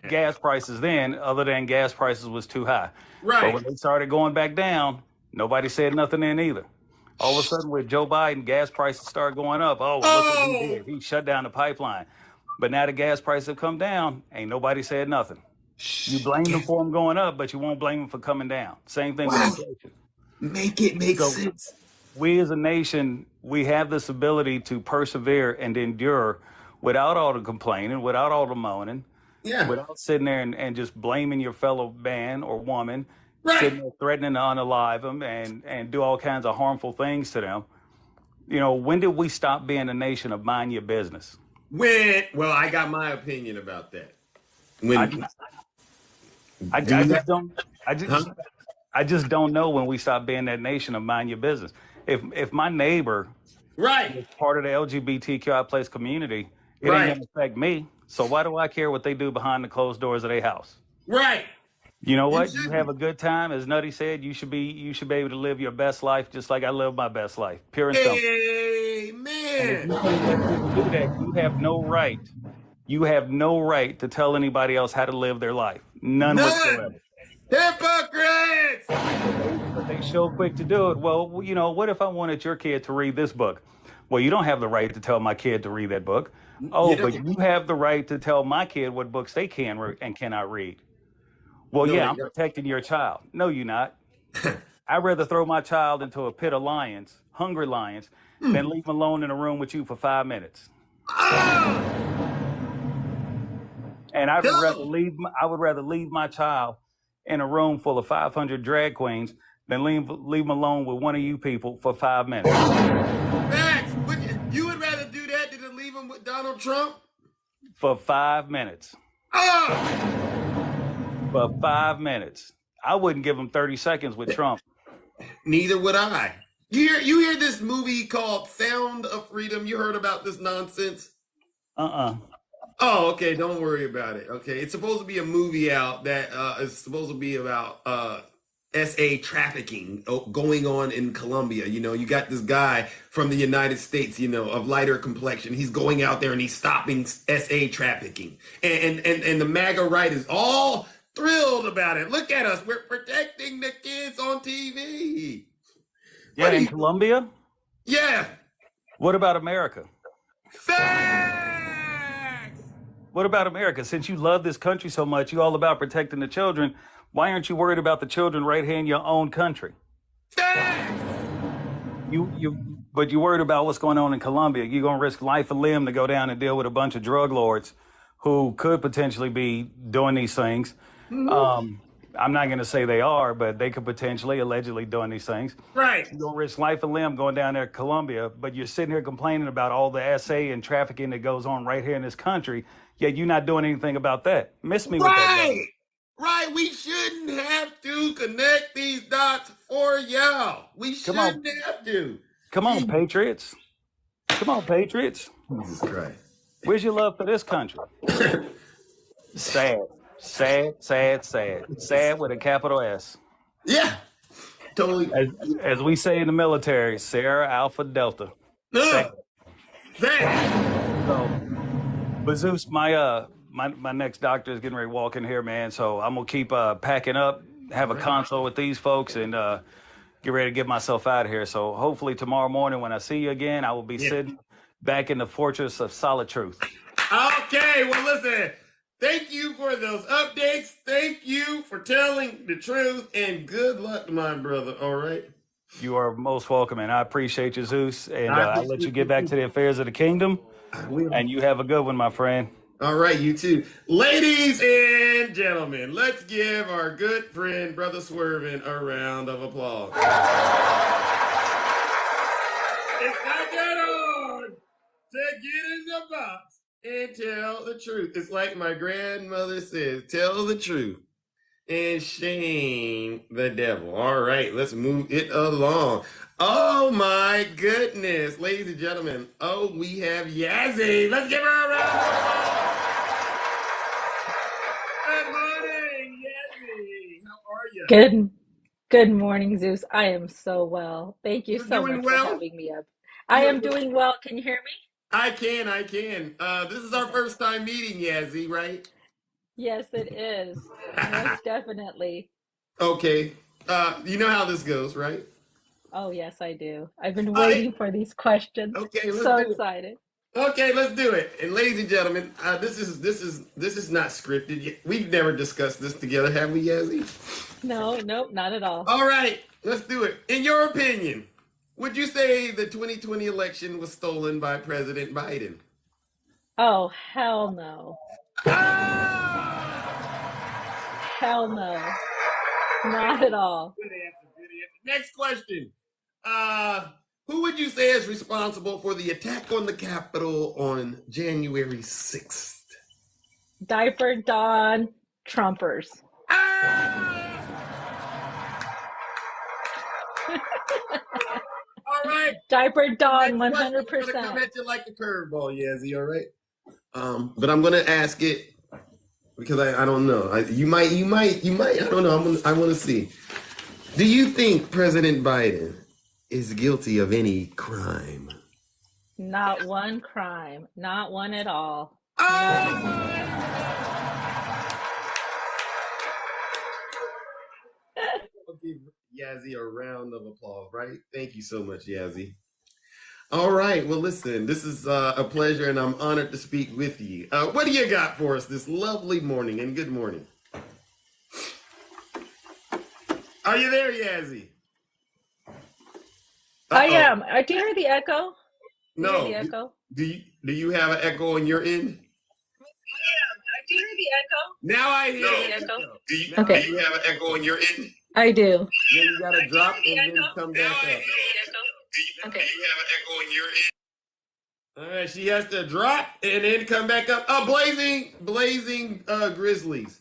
gas prices then other than gas prices was too high. But Right. when they started going back down, nobody said nothing then either. All of a sudden with Joe Biden, gas prices started going up. Oh, look what he did. He shut down the pipeline. But now the gas prices have come down. Ain't nobody said nothing. You blame them for them going up, but you won't blame them for coming down. Same thing with inflation. Make it make sense. We as a nation, we have this ability to persevere and endure without all the complaining, without all the moaning, without sitting there and just blaming your fellow man or woman, sitting there threatening to unalive them and do all kinds of harmful things to them. You know, when did we stop being a nation of mind your business? Well, I got my opinion about that. I just don't know when we stop being that nation of mind your business. If my neighbor is part of the LGBTQI plus community, it ain't gonna affect me. So why do I care what they do behind the closed doors of their house? Right. You know what? You have a good time, as Nutty said. You should be able to live your best life just like I live my best life. Pure and simple. Amen. And if you can't let people do that, you have no right. You have no right to tell anybody else how to live their life. None whatsoever. Hypocrites! But they so quick to do it. Well, you know, what if I wanted your kid to read this book? Well, you don't have the right to tell my kid to read that book. Oh, but you have the right to tell my kid what books they can and cannot read. Well, yeah, I'm protecting your child. No, you're not. I'd rather throw my child into a pit of lions, hungry lions, than leave him alone in a room with you for 5 minutes. And I would rather leave my child in a room full of 500 drag queens than leave them alone with one of you people for 5 minutes. Max, you would rather do that than to leave him with Donald Trump? For 5 minutes. For 5 minutes. I wouldn't give him 30 seconds with Trump. Neither would I. You hear this movie called Sound of Freedom? You heard about this nonsense? Oh, okay. Don't worry about it. Okay. It's supposed to be a movie out that is supposed to be about SA trafficking going on in Colombia. You know, you got this guy from the United States, you know, of lighter complexion. He's going out there and he's stopping SA trafficking. And the MAGA right is all thrilled about it. Look at us. We're protecting the kids on TV. Yeah, in Colombia? Yeah. What about America? Facts! What about America? Since you love this country so much, you're all about protecting the children. Why aren't you worried about the children right here in your own country? Facts! But you're worried about what's going on in Colombia. You're going to risk life and limb to go down and deal with a bunch of drug lords who could potentially be doing these things. I'm not going to say they are, but they could potentially, allegedly doing these things. Right. You're going to risk life and limb going down there to Colombia, but you're sitting here complaining about all the SA and trafficking that goes on right here in this country, yet you're not doing anything about that. Miss me with that. Right. We shouldn't have to connect these dots for y'all. We shouldn't have to. Come on, Patriots. Come on, Patriots. Jesus Christ. Where's your love for this country? Sad. Sad, sad, sad. Sad with a capital S. Yeah, totally. As we say in the military, Sarah Alpha Delta. Sad. So, but Zeus, my next doctor is getting ready to walk in here, man. So I'm gonna keep packing up, have a consult with these folks, and get ready to get myself out of here. So hopefully tomorrow morning when I see you again, I will be sitting back in the fortress of solid truth. Okay, well listen. Thank you for those updates. Thank you for telling the truth, and good luck, my brother. All right. You are most welcome, and I appreciate you, Zeus. And I'll let you get back to the affairs of the kingdom. And you have a good one, my friend. All right, you too. Ladies and gentlemen, let's give our good friend, Brother Swervin, a round of applause. It's not that hard to get in the box and tell the truth. It's like my grandmother says, tell the truth and shame the devil. All right, let's move it along. Oh my goodness, ladies and gentlemen. Oh, we have Yazzie. Let's give her a round of applause. Good Good good morning, Zeus. I am so well. Thank you You're so doing much for well? having me up. I You're, am doing well. Can you hear me? I can, I can. This is our Okay. first time meeting, Yazzie, right? Yes, it is. Most definitely. Okay. You know how this goes, right? Oh, yes, I do. I've been Uh, waiting for these questions. okay, let's So do it. excited. Okay, let's do it. And ladies and gentlemen, this is not scripted. We've never discussed this together, have we, Yazzie? No, nope, not at all. All right, let's do it. In your opinion, would you say the 2020 election was stolen by President Biden? Oh, hell no. Ah! Hell no. Not at all. Good answer. Good answer. Next question. Uh, who would you say is responsible for the attack on the Capitol on January 6th? Diaper Dawn Trumpers. Ah! All right. Diaper Dawn Next question is gonna come 100%. at you like a curveball, Yazzie. All right. But I'm gonna ask it because I don't know. You might. I don't know. I want to see. Do you think President Biden is guilty of any crime? Not one crime. Not one at all. None. Ah! I'll give Yazzie a round of applause, right? Thank you so much, Yazzie. All right. Well, listen, this is a pleasure, and I'm honored to speak with you. What do you got for us this lovely morning? And good morning. Are you there, Yazzie? I Uh-oh. am. Do you hear the echo? Do you hear No. the echo? Do you have an echo on your end? Do you hear the echo? Now I hear The the echo? echo. Okay. Do you have an echo on your end? I do. Then you gotta drop and then come back up. Okay. Do you have an echo on your end? All right, she has to drop and then come back up. Blazing Grizzlies.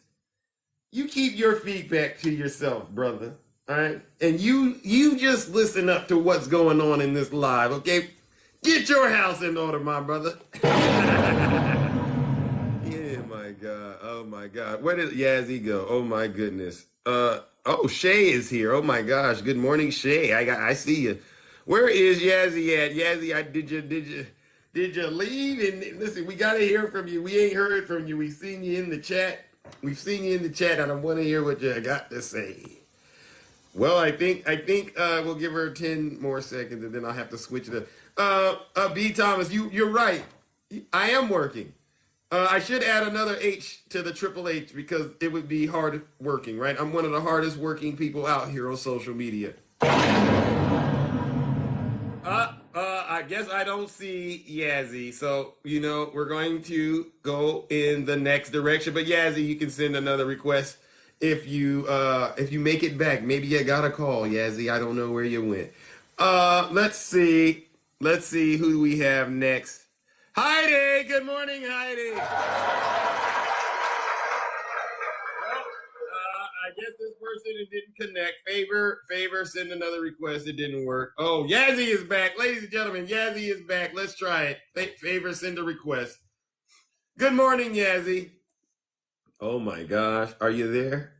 You keep your feedback to yourself, brother. All right, and you just listen up to what's going on in this live. Okay, get your house in order, my brother. Yeah, my God. Oh my God. Where did Yazzie go? Oh my goodness. Oh, Shay is here. Oh my gosh. Good morning, Shay. I see you. Where is Yazzie at? Yazzie, did you leave? And listen, we gotta hear from you. We ain't heard from you. We've seen you in the chat. And I want to hear what you got to say. Well, I think we'll give her 10 more seconds, and then I'll have to switch it up. B. Thomas, you're right. I am working. I should add another H to the Triple H because it would be hard working, right? I'm one of the hardest working people out here on social media. I guess I don't see Yazzie. So, we're going to go in the next direction. But Yazzie, you can send another request if you make it back. Maybe you got a call, Yazzie. I don't know where you went. Let's see. Who do we have next? Heidi, good morning, Heidi. Well, I guess this person it didn't connect. Favor, send another request. It didn't work. Oh, Yazzie is back. Ladies and gentlemen, Yazzie is back. Let's try it. Favor, send a request. Good morning, Yazzie. Oh my gosh, are you there?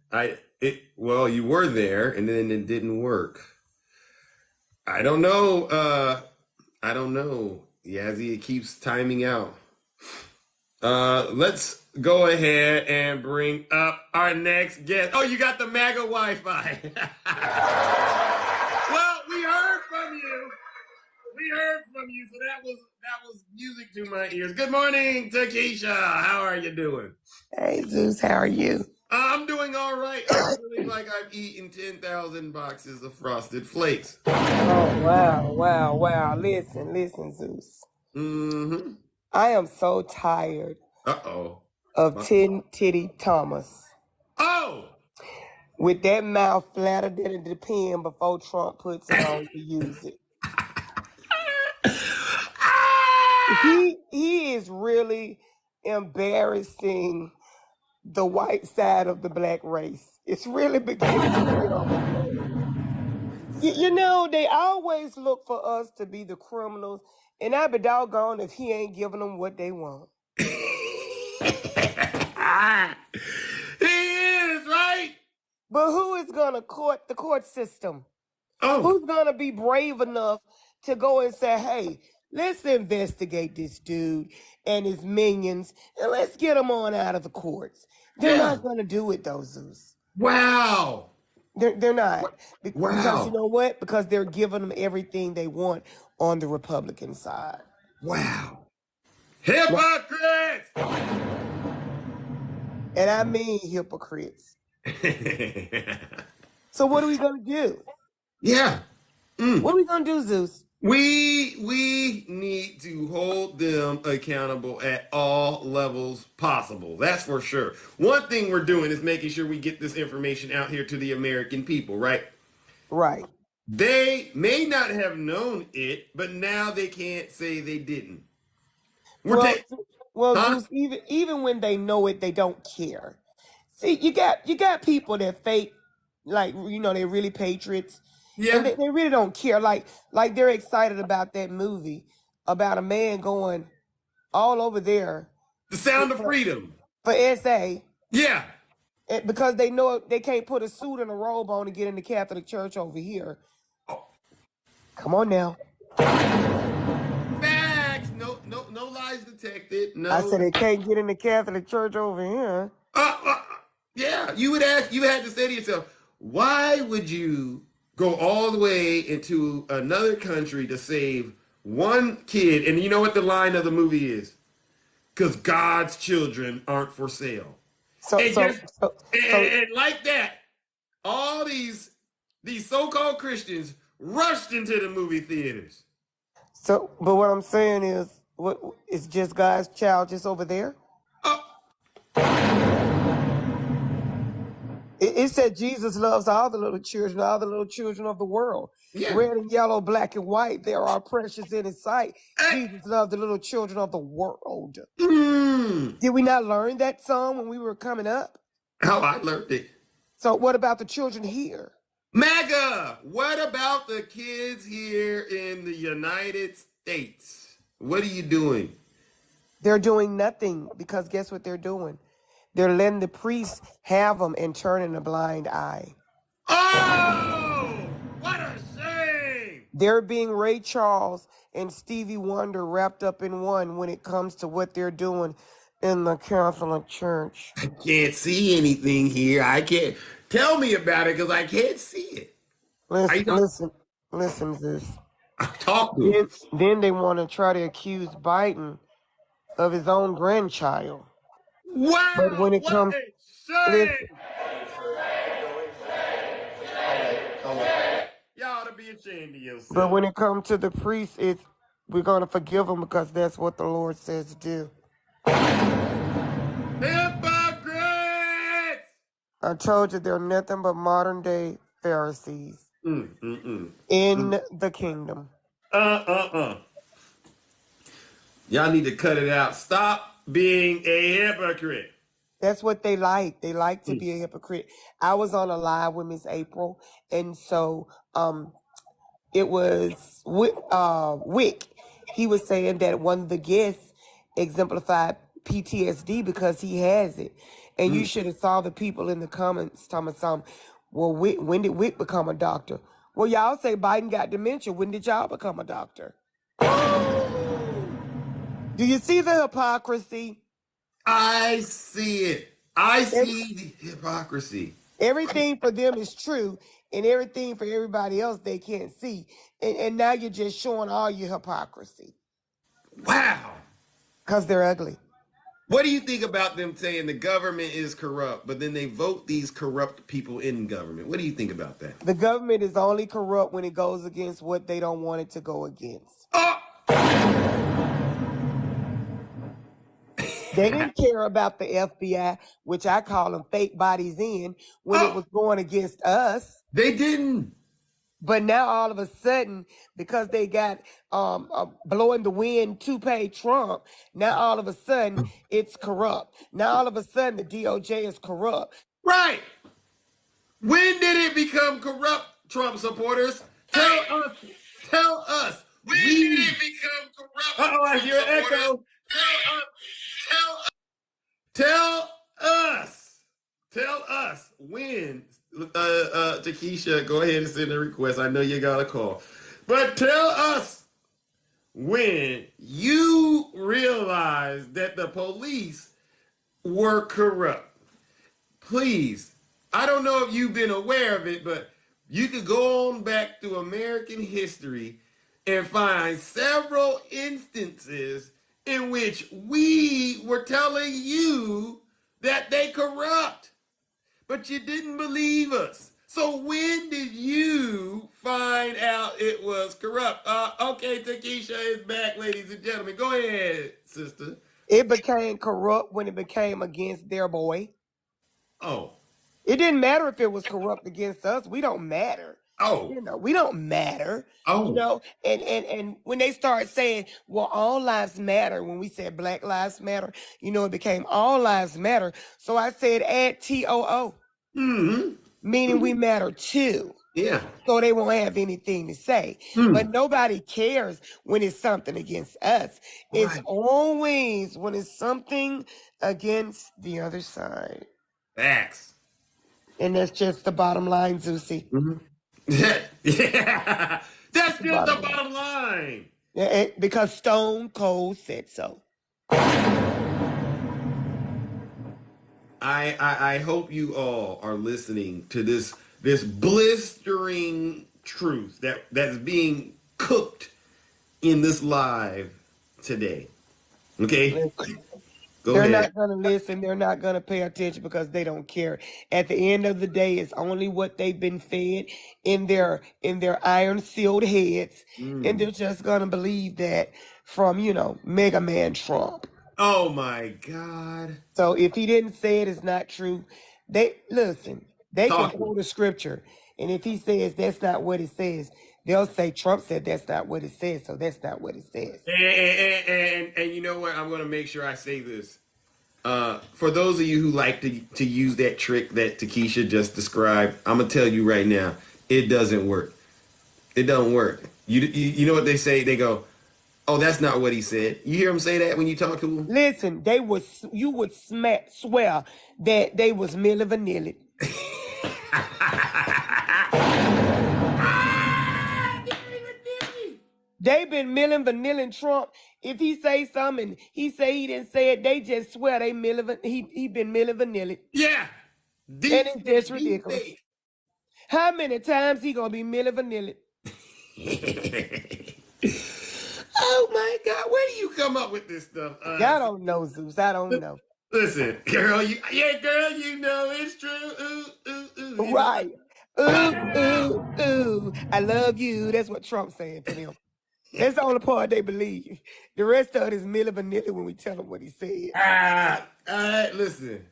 Well, you were there, and then it didn't work. I don't know. Yazzie, it keeps timing out. Let's go ahead and bring up our next guest. Oh, you got the MAGA Wi-Fi. Well, we heard from you. So that was music to my ears. Good morning, Takesha. How are you doing? Hey, Zeus, how are you? I'm doing all right. I'm feeling like I've eaten 10,000 boxes of Frosted Flakes. Oh, wow. Listen, Zeus. Mm-hmm. I am so tired of Tin Titty Thomas. Oh! With that mouth flatter than the pen before Trump puts it on to use it. He is really embarrassing the white side of the black race. It's really beginning to get on my nerves. They always look for us to be the criminals, and I'd be doggone if he ain't giving them what they want. He is, right? But who is gonna court the court system? Oh, Who's gonna be brave enough to go and say, hey, let's investigate this dude and his minions and let's get them on out of the courts? They're yeah. not gonna do it though, Zeus. Wow. They're not. Because you Wow. know what? Because they're giving them everything they want on the Republican side. Wow. Hypocrites! And I mean hypocrites. So what are we gonna do? Yeah. What are we gonna do, Zeus? We need to hold them accountable at all levels possible. That's for sure. One thing we're doing is making sure we get this information out here to the American people, right? Right. They may not have known it, but now they can't say they didn't. Well, Huh? Zeus, even when they know it, they don't care. See, you got people that fake, like they're really patriots, and Yeah. they really don't care. Like they're excited about that movie about a man going all over there The sound of freedom. for SA, Yeah. because they know they can't put a suit and a robe on to get in the Catholic Church over here. Oh. Come on now. Facts. No lies detected. No. I said they can't get in the Catholic Church over here. Yeah, you had to say to yourself, why would you go all the way into another country to save one kid? And you know what the line of the movie is? Because God's children aren't for sale. So And like that, all these so-called Christians rushed into the movie theaters. but what I'm saying is, what it's just God's child just over there? It said Jesus loves all the little children of the world. Yeah. Red and yellow, black and white, they are precious in his sight. Jesus loved the little children of the world. Did we not learn that song when we were coming up? Oh, I learned it. So what about the children here? MAGA, what about the kids here in the United States? What are you doing? They're doing nothing, because guess what they're doing? They're letting the priests have them and turning a blind eye. Oh, what a shame! They're being Ray Charles and Stevie Wonder wrapped up in one when it comes to what they're doing in the Catholic Church. I can't see anything here. I can't. Tell me about it, because I can't see it. Listen, this. Talk to me. Then they want to try to accuse Biden of his own grandchild. Wow! But when it comes, y'all ought to be ashamed of yourself. But when it comes to the priests, we're going to forgive them because that's what the Lord says to do. Hypocrites! I told you they're nothing but modern day Pharisees in the kingdom. Y'all need to cut it out. Stop being a hypocrite. That's what they like. They like to be a hypocrite. I was on a live with Miss April, and so it was Wick. He was saying that one of the guests exemplified PTSD because he has it. And you should have saw the people in the comments talking about, well, when did Wick become a doctor? Well, y'all say Biden got dementia. When did y'all become a doctor? Do you see the hypocrisy? I see it. I see the hypocrisy. Everything for them is true, and everything for everybody else they can't see. And now you're just showing all your hypocrisy. Wow. Because they're ugly. What do you think about them saying the government is corrupt, but then they vote these corrupt people in government? What do you think about that? The government is only corrupt when it goes against what they don't want it to go against. They didn't care about the FBI, which I call them fake bodies in, when it was going against us. They didn't. But now all of a sudden, because they got blowing the wind to pay Trump, now all of a sudden it's corrupt. Now all of a sudden the DOJ is corrupt. Right. When did it become corrupt, Trump supporters? Tell us. When did it become corrupt? I hear an echo. Tell us when Takesha, go ahead and send a request. I know you got a call. But tell us when you realized that the police were corrupt. Please, I don't know if you've been aware of it, but you could go on back through American history and find several instances in which we were telling you that they corrupt, but you didn't believe us. So when did you find out it was corrupt? Okay, Takesha is back, ladies and gentlemen. Go ahead, sister. It became corrupt when it became against their boy. Oh. It didn't matter if it was corrupt against us. We don't matter. Oh. We don't matter. Oh. And when they start saying, well, all lives matter, when we said Black Lives Matter, it became all lives matter. So I said add TOO. Mm-hmm. Meaning we matter too. Yeah. So they won't have anything to say. But nobody cares when it's something against us. It's always when it's something against the other side. Facts. And that's just the bottom line, Zeusy. Mm-hmm. Yeah. That's just the bottom line. Yeah, because Stone Cold said so. I hope you all are listening to this blistering truth that's being cooked in this live today. Okay? They're not going to listen. They're not going to pay attention because they don't care. At the end of the day, it's only what they've been fed in their iron sealed heads. And they're just going to believe that from, Mega Man Trump. Oh my God. So if he didn't say it, it's not true. They can quote a scripture. And if he says that's not what it says, they'll say Trump said that's not what it says, so that's not what it says. And you know what? I'm going to make sure I say this. For those of you who like to use that trick that Takesha just described, I'm going to tell you right now, it doesn't work. It doesn't work. You know what they say? They go, oh, that's not what he said. You hear him say that when you talk to him? Listen, you would swear that they was Milli Vanilli. They been Milli Vanilli Trump. If he say something, he say he didn't say it, they just swear he been Milli Vanilli. Yeah. And it's just ridiculous. How many times he gonna be Milli Vanilli? Oh my God, where do you come up with this stuff? I don't know, Zeus. I don't know. Listen, girl, you know it's true. Ooh, ooh, ooh. Right. Ooh, ooh, ooh. I love you. That's what Trump's saying to them. That's the only part they believe. The rest of it is Milli Vanilli when we tell them what he said. Listen,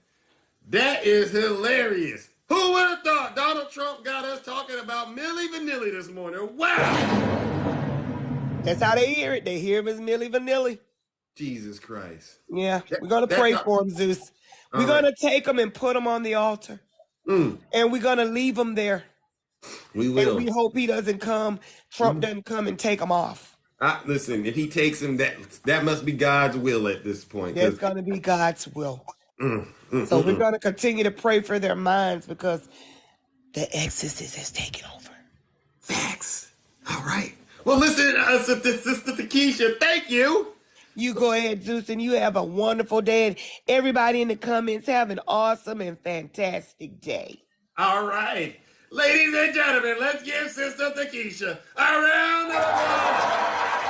that is hilarious. Who would have thought Donald Trump got us talking about Milli Vanilli this morning? Wow. That's how they hear it. They hear him as Milli Vanilli. Jesus Christ. Yeah, we're going to pray for him, Zeus. We're going to take him and put him on the altar. And we're going to leave him there. We will. And we hope he doesn't come, Trump doesn't come and take him off. Listen, if he takes him, that must be God's will at this point. That's going to be God's will. So we're going to continue to pray for their minds because the exorcist has taken over. Facts. All right. Well, listen, Sister Takesha, thank you. You go ahead, Zeus, and you have a wonderful day. And everybody in the comments, have an awesome and fantastic day. All right. Ladies and gentlemen, let's give Sister Takesha a round of applause.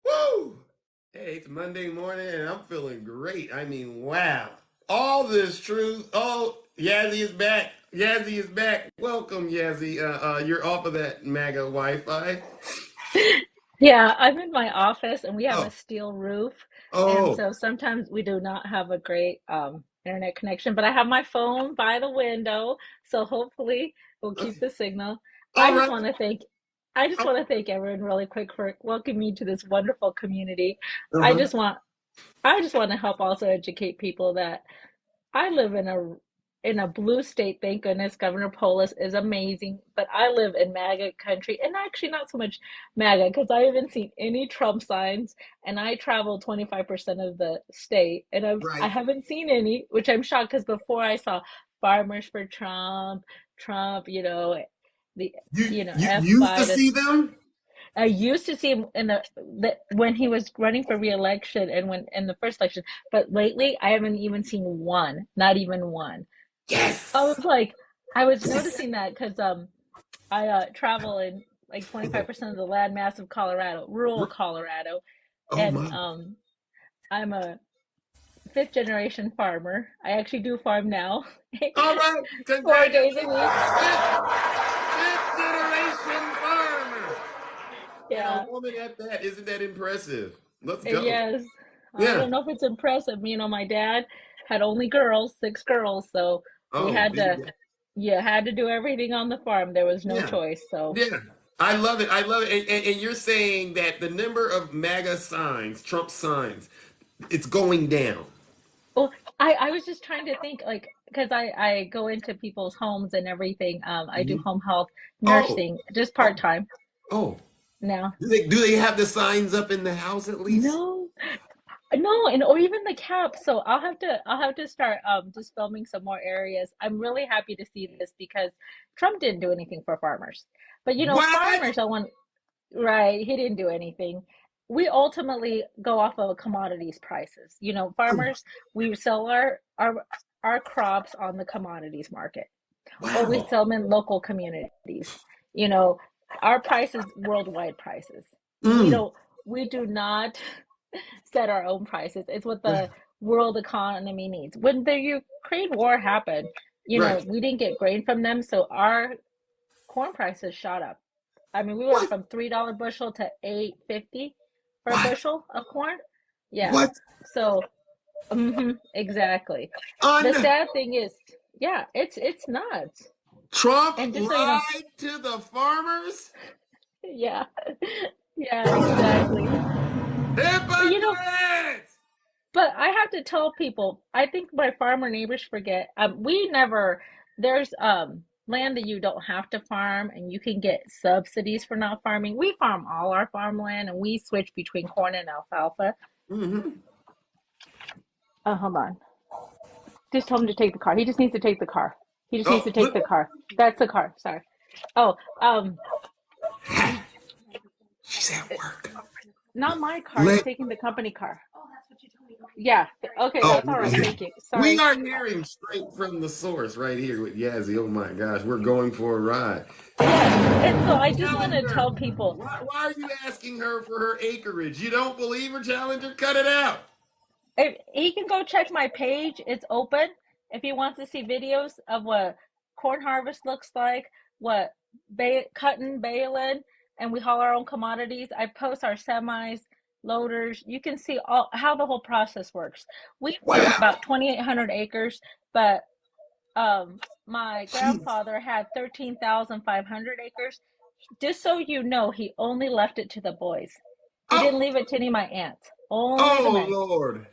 Woo! Hey, it's Monday morning, and I'm feeling great. I mean, wow. All this truth. Oh, Yazzie is back. Yazzie is back. Welcome, Yazzie. You're off of that MAGA Wi-Fi. Yeah, I'm in my office and we have a steel roof. And so sometimes we do not have a great internet connection, but I have my phone by the window, so hopefully we'll keep the signal. I just want to thank everyone really quick for welcoming me to this wonderful community. I just want to help also educate people that I live in a in a blue state, thank goodness. Governor Polis is amazing, but I live in MAGA country, and actually not so much MAGA because I haven't seen any Trump signs, and I travel 25% of the state, and I Right. haven't seen any, which I'm shocked because before I saw Farmers for Trump, the You F used to Biden. see them? I used to see him in the when he was running for re-election and when in the first election, but lately I haven't even seen one, not even one. I Yes. was like, I was noticing that because I travel in like 25% of the land mass of Colorado, rural Colorado, Oh and my. I'm a fifth generation farmer. I actually do farm now, All right. 4 days a Congratulations. week. Fifth generation farmer. And a Yeah, woman at that. Isn't that impressive? Let's go. yes. I Yeah. don't know if it's impressive. My dad had only girls, 6 girls, so we Oh, had to, yeah, had to do everything on the farm. There was no yeah. choice. So, Yeah. I love it. I love it. And you're saying that the number of MAGA signs, Trump signs, it's going down. well, I was just trying to think, like, because I go into people's homes and everything. I do Mhm. home health Oh, nursing, just oh, part time oh. now. Do they have the signs up in the house at least? No, no, and or even the caps. So I'll have to start just filming some more areas. I'm really happy to see this because Trump didn't do anything for farmers. But What? farmers, I want right, he didn't do anything. We ultimately go off of commodities prices. Farmers, we sell our crops on the commodities market or we Wow. sell them in local communities. You know, our prices, worldwide prices. We Mm. don't we do not set our own prices. It's what Right. the world economy needs. When the Ukraine war happened, Right. we didn't get grain from them, so our corn prices shot up. I mean, we went What? from $3 bushel to 8.50 for a What? bushel of corn. Yeah. What? So, exactly. The Un sad thing is, yeah, it's nuts. Trump And just so you know, lied to the farmers? yeah, yeah, exactly. But Hypocrites! but I have to tell people, I think my farmer neighbors forget, we never, there's land that you don't have to farm and you can get subsidies for not farming. We farm all our farmland and we switch between corn and alfalfa. Mm-hmm. Oh, hold on. Just tell him to take the car. He just needs to take the car. He just needs Oh, to take the car. That's the car. Sorry. Oh, she's at work. not my car. He's Let, taking the company car. Yeah. Okay, oh, that's all right. Thank you. we Sorry. are hearing straight from the source right here with Yazzie. Oh my gosh, we're going for a ride. Yes. And so I just want to Challenger, tell people, why are you asking her for her acreage? You don't believe her, Challenger? Cut it out. if he can go check my page, it's open. If he wants to see videos of what corn harvest looks like, what cutting, baling, and we haul our own commodities. I post our semis, loaders. You can see all how the whole process works. We farm Wow. about 2,800 acres, but my grandfather had 13,500 acres. Just so you know, he only left it to the boys. He Oh, didn't leave it to any of my aunts. Only the oh men. Lord.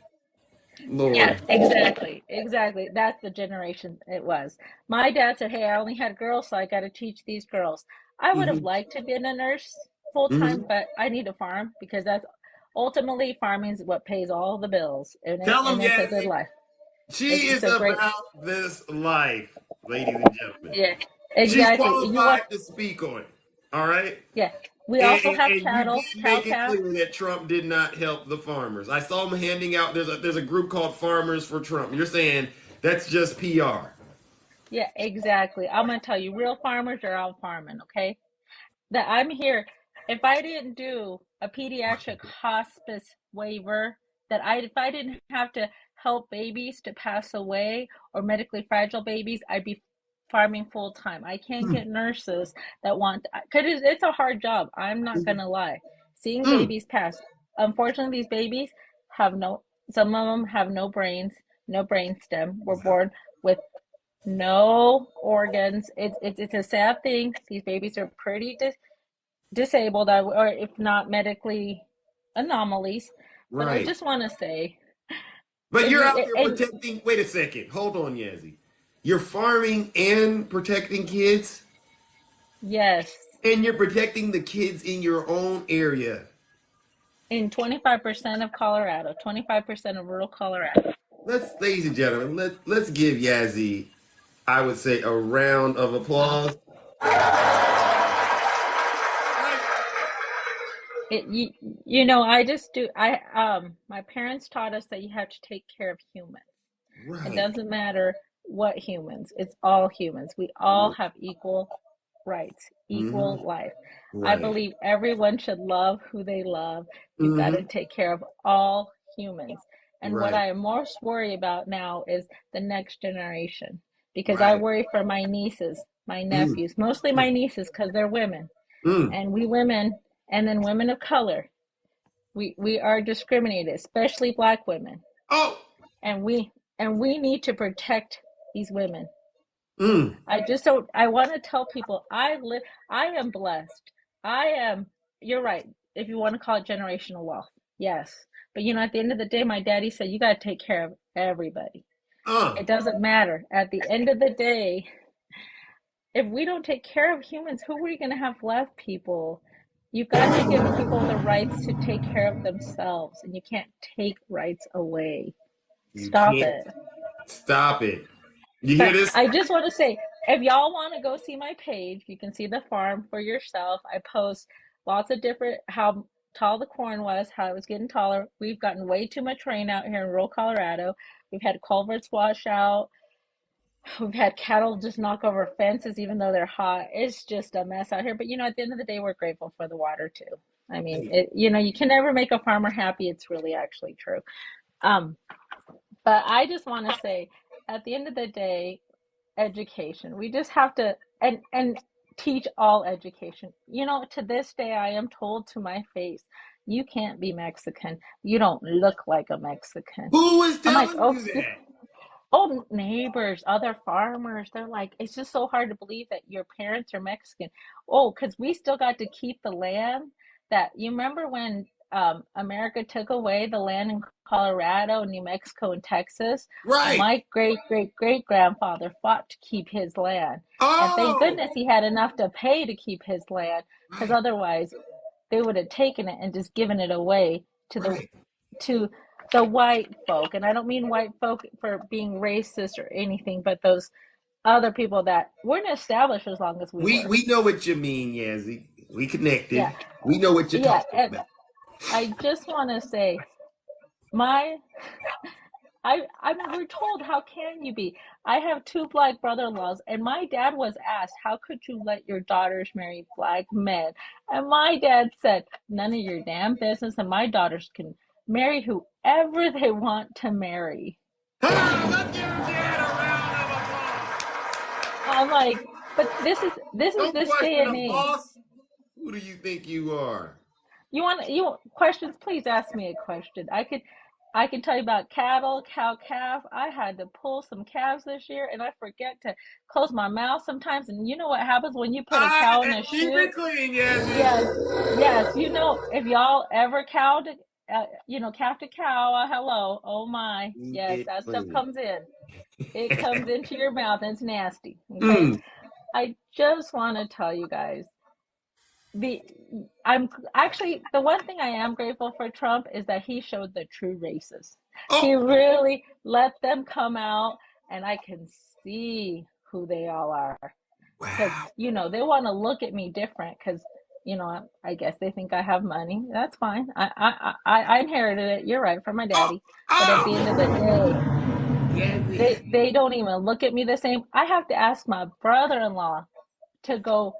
Yes, Lord. exactly. Exactly. That's the generation it was. My dad said, "Hey, I only had girls, so I got to teach these girls." I would have Hmm. liked to be a nurse full time, Hmm. but I need to farm because that's ultimately farming is what pays all the bills, and Tell him, it's a good Yazzie. life. She It's is a great, about this life, ladies and gentlemen. yeah, She's exactly. You want, qualified to speak on it. All right? yeah. We And, also and, have and you cattle, did cow make it calf. clear that Trump did not help the farmers. I saw him handing out. There's a group called Farmers for Trump. You're saying that's just PR. Yeah, exactly. I'm gonna tell you, real farmers are out farming, okay? That I'm here. If I didn't do a pediatric hospice waiver, if I didn't have to help babies to pass away or medically fragile babies, I'd be farming full time. I can't Mm, get nurses that want, because it's a hard job. I'm not gonna lie. Seeing mm, babies pass. Unfortunately, these babies have no, some of them have no brains, no brain stem. We're born with no organs. It's a sad thing. These babies are pretty disabled, or if not medically anomalies. But I right. just want to say, But if you're you out there and protecting. Wait a second. Hold on, Yazzie. You're farming and protecting kids? Yes. And you're protecting the kids in your own area. In 25% of Colorado, 25% of rural Colorado. Ladies and gentlemen, let's give Yazzie, I would say, a round of applause. I just do. My parents taught us that you have to take care of humans. It Right. doesn't matter what humans. It's all humans. We all have equal rights, equal life. I Right. believe everyone should love who they love. You got to Mm-hmm. take care of all humans. And what Right. I am most worried about now is the next generation, because I Right. worry for my nieces, my Mm. nephews, mostly my nieces because they're women. Mm. And we women, and then women of color, we are discriminated, especially Black women. Oh. And we need to protect these women. Mm. I just don't. I want to tell people I am blessed. You're right. If you want to call it generational wealth, yes. But at the end of the day, my daddy said you got to take care of everybody. It doesn't matter. At the end of the day, if we don't take care of humans, who are we going to have left, people? You've got to give people the rights to take care of themselves, and you can't take rights away. You Stop can't it. stop it. You hear But this? I just want to say, if y'all want to go see my page, you can see the farm for yourself. I post lots of different, how tall the corn was, how it was getting taller. We've gotten way too much rain out here in rural Colorado. We've had culverts wash out. We've had cattle just knock over fences, even though they're hot. It's just a mess out here. But at the end of the day, we're grateful for the water too. I mean, you can never make a farmer happy. It's really actually true. But I just want to say, at the end of the day, education. We just have to and teach all education. To this day, I am told to my face, you can't be Mexican. You don't look like a Mexican. Who is I'm like, telling oh, you that? oh, neighbors, other farmers, they're like, it's just so hard to believe that your parents are Mexican. Oh, because we still got to keep the land that you remember when America took away the land in Colorado, New Mexico, and Texas. Well, Right. my great great great grandfather fought to keep his land. And thank Oh. goodness he had enough to pay to keep his land, because Right. otherwise they would have taken it and just given it away Right. to the white folk. And I don't mean white folk for being racist or anything, but those other people that weren't established as long as we were. We know what you mean, Yazzie. We connected. Yeah. We know what you're Yeah. talking And about. I just want to say, my I mean, we're told, how can you be? I have two Black brother-in-laws, and my dad was asked, how could you let your daughters marry Black men? And my dad said, none of your damn business, and my daughters can marry whoever they want to marry. Let's give Dad a round of applause. I'm like, but this is Don't this day question and the age. boss. Who do you think you are? You want questions? Please ask me a question. I can tell you about cattle, cow, calf. I had to pull some calves this year, and I forget to close my mouth sometimes. And you know what happens when you put a cow in a Keep chute? it clean, Yazzie. Yes, yes. If y'all ever cowed, calf to cow, hello, oh my, Keep yes, it that stuff clean. comes in. It comes into your mouth, and it's nasty. Okay, Mm. I just want to tell you guys, the I'm actually, the one thing I am grateful for Trump is that he showed the true races. Oh. He really let them come out, and I can see who they all are. Because Wow. they want to look at me different, because I guess they think I have money. That's fine. I inherited it. You're right, from my daddy. But at the end of the day, Yazzie. they don't even look at me the same. I have to ask my brother-in-law to go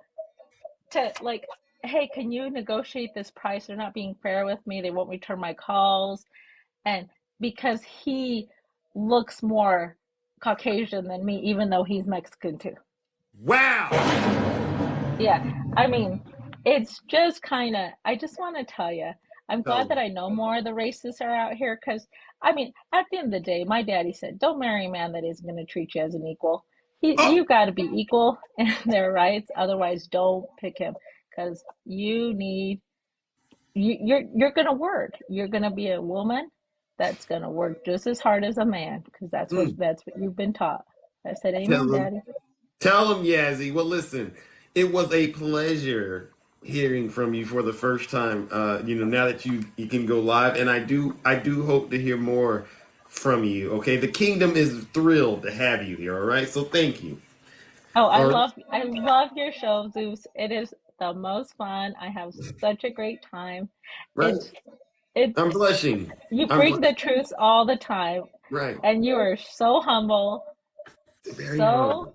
to, like, hey, can you negotiate this price? They're not being fair with me. They won't return my calls. And because he looks more Caucasian than me, even though he's Mexican too. Wow. Yeah. I mean, it's just kind of, I just want to tell you, I'm glad that I know more of the races are out here, because, I mean, at the end of the day, my daddy said, don't marry a man that isn't going to treat you as an equal. Oh. You got to be equal in their rights. Otherwise, don't pick him, because you're going to work. You're going to be a woman that's going to work just as hard as a man, because that's what you've been taught. I said, Tell amen, them. Daddy. Tell them, Yazzie. Well, listen, it was a pleasure hearing from you for the first time. Now that you can go live, and I do hope to hear more from you. Okay, the kingdom is thrilled to have you here. All right, so thank you. Oh, All right, I love your show, Zeus. It is the most fun. I have such a great time. right. It's it I'm blushing. you I'm bring the blushing. truth all the time, Right. and you are so humble, Very humble. so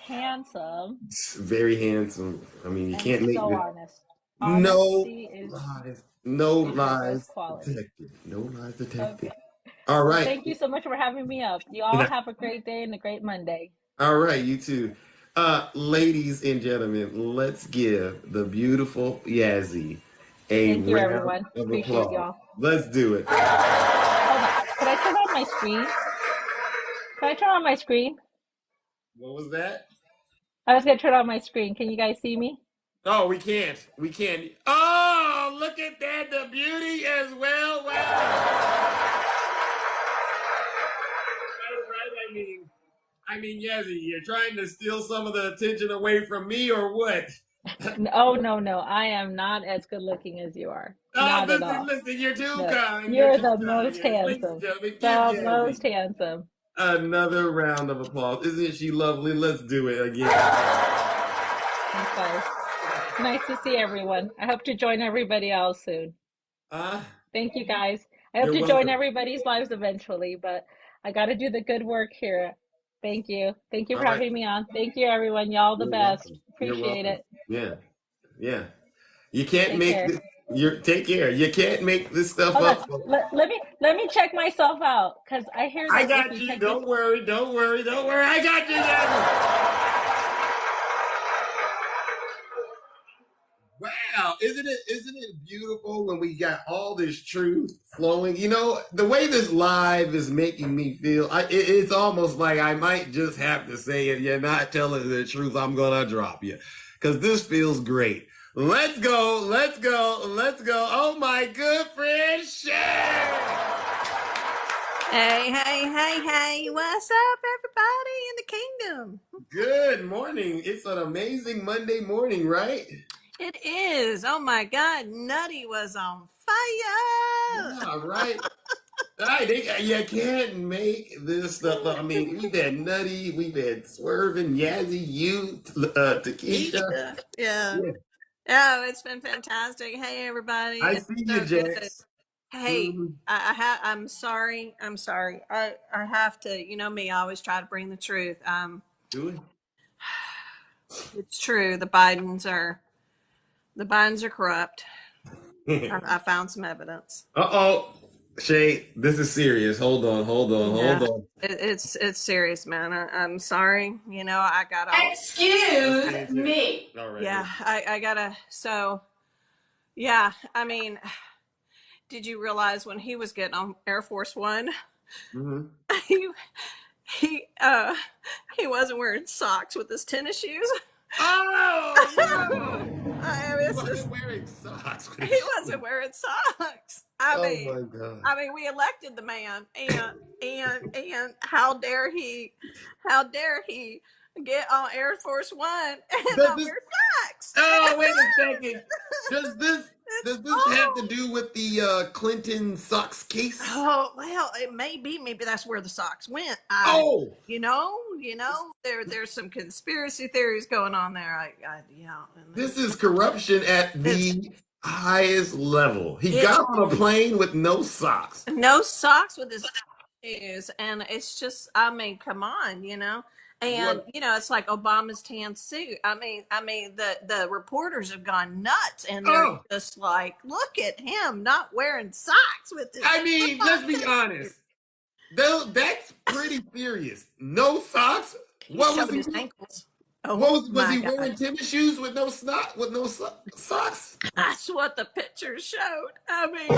handsome, Very handsome. I mean, you and can't make so this. honest. No Honesty lies. No is your lies best quality. detected. No lies detected. Okay. All Well, right. thank you so much for having me up. You all have a great day and a great Monday. All right, you too. Ladies and gentlemen, let's give the beautiful Yazzie a Thank you, round everyone. of Appreciate applause. y'all. Let's do it. Hold on. Could I turn on my screen? Can I turn on my screen? What was that? I was gonna turn on my screen. Can you guys see me? Oh, we can't. We can't. Oh, look at that. The beauty as well. Wow. That's right. I mean, Yazzie, you're trying to steal some of the attention away from me or what? Oh, no, no. I am not as good looking as you are. Oh, Not at listen, all. listen, you're too No. kind. You're You're too the kind. most Ladies and handsome. gentlemen, give The Yazzie most handsome. another round of applause. Isn't she lovely? Let's do it again. Okay. Nice to see everyone. I hope to join everybody else soon. Uh, Thank you, guys. I hope you're to join welcome. everybody's lives eventually, but I got to do the good work here. Thank you. Thank you All for right. having me on. Thank you, everyone. Y'all the You're best. welcome. You're Appreciate welcome. it. Yeah. Yeah. You can't Take make care. this. Take care. You can't make this stuff Hold on. up. Let me check myself out because I hear I that if got you you. check your Don't worry. Don't worry. Don't worry. I got you, Yazzie. Wow, isn't it beautiful when we got all this truth flowing? The way this live is making me feel, it's almost like I might just have to say, if you're not telling the truth, I'm gonna drop you, because this feels great. Let's go, let's go, let's go. Oh my good friend Shay. Hey, hey, hey, hey, what's up, everybody in the kingdom? Good morning. It's an amazing Monday morning, right? It is. Oh my God, Nutty was on fire. Yeah, right. You can't make this stuff up. I mean, we've had Nutty, we've had Swervin, Yazzie, you, Takesha. Keisha. Yeah. Yeah. Oh, it's been fantastic. Hey, everybody. I It's see you, so good. Jax. Hey, Mhm. I'm sorry. I'm sorry. I have to, you know me, I always try to bring the truth. Do it. It's true. The Bidens are corrupt. I found some evidence. Uh-oh. Shay, this is serious. Hold on, hold on, hold Yeah, on. it's serious, man. I'm sorry. You know, I got all. Excuse me. All right. Yeah, I gotta. So, yeah, I mean, did you realize when he was getting on Air Force One, Mm-hmm. he he uh he wasn't wearing socks with his tennis shoes? Oh, no. I mean, He it's just wasn't wearing socks. he wasn't wearing socks. I Oh, mean, my God. I mean, we elected the man, and how dare he get on Air Force One and Does not this wear socks? Oh, wait a second. Does this It's does this have to awful. do with the Clinton socks case? Oh well, it may be. Maybe that's where the socks went. Oh, There's some conspiracy theories going on there. Yeah, and this is corruption at it's the highest level. He it's got on a plane with no socks. no socks with his shoes, and it's just, I mean, come on, and What? it's like Obama's tan suit. I mean, the reporters have gone nuts, and they're Oh, just like, look at him not wearing socks with his I mean, let's be honest. Though that's pretty serious. No socks. He's What was showing he? his ankles. What Oh was my he God. wearing? Tennis shoes with no socks? That's what the pictures showed. I mean,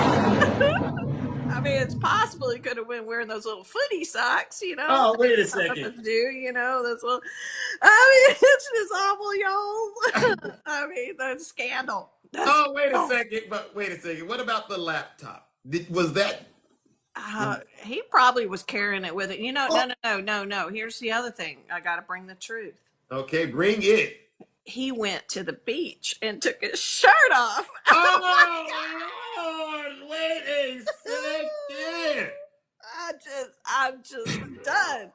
it's possible he could have been wearing those little footy socks, Oh, wait a Some of second. us do, those little. I mean, it's just awful, y'all. I mean, the scandal. The Oh, wait a scandal. second. But wait a second. What about the laptop? Was that? He probably was carrying it with it. No. Here's the other thing. I got to bring the truth. Okay, bring it. He went to the beach and took his shirt off. Oh, Lord, wait a second. I'm just done.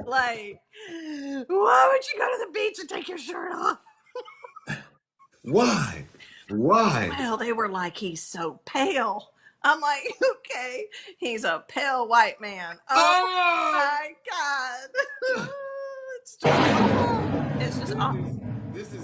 Like, why would you go to the beach and take your shirt off? Why? Well, they were like, he's so pale. I'm like, okay, he's a pale white man. Oh! My God. It's just awful.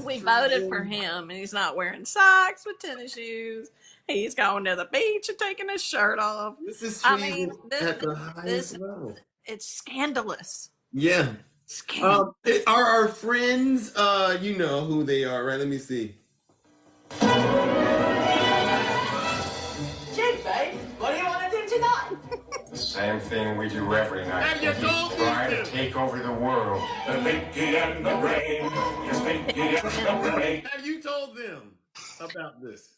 We voted for him, and he's not wearing socks with tennis shoes. He's going to the beach and taking his shirt off. This is treason at the highest level. It's scandalous. Yeah. Scandalous. Are our friends, you know who they are, right? Let me see. Jake, babe, what do you want to do tonight? Same thing we do every night. We try to take over the world. The Mickey and the Brain. Yes, Mickey and the Brain. Have you told them about this?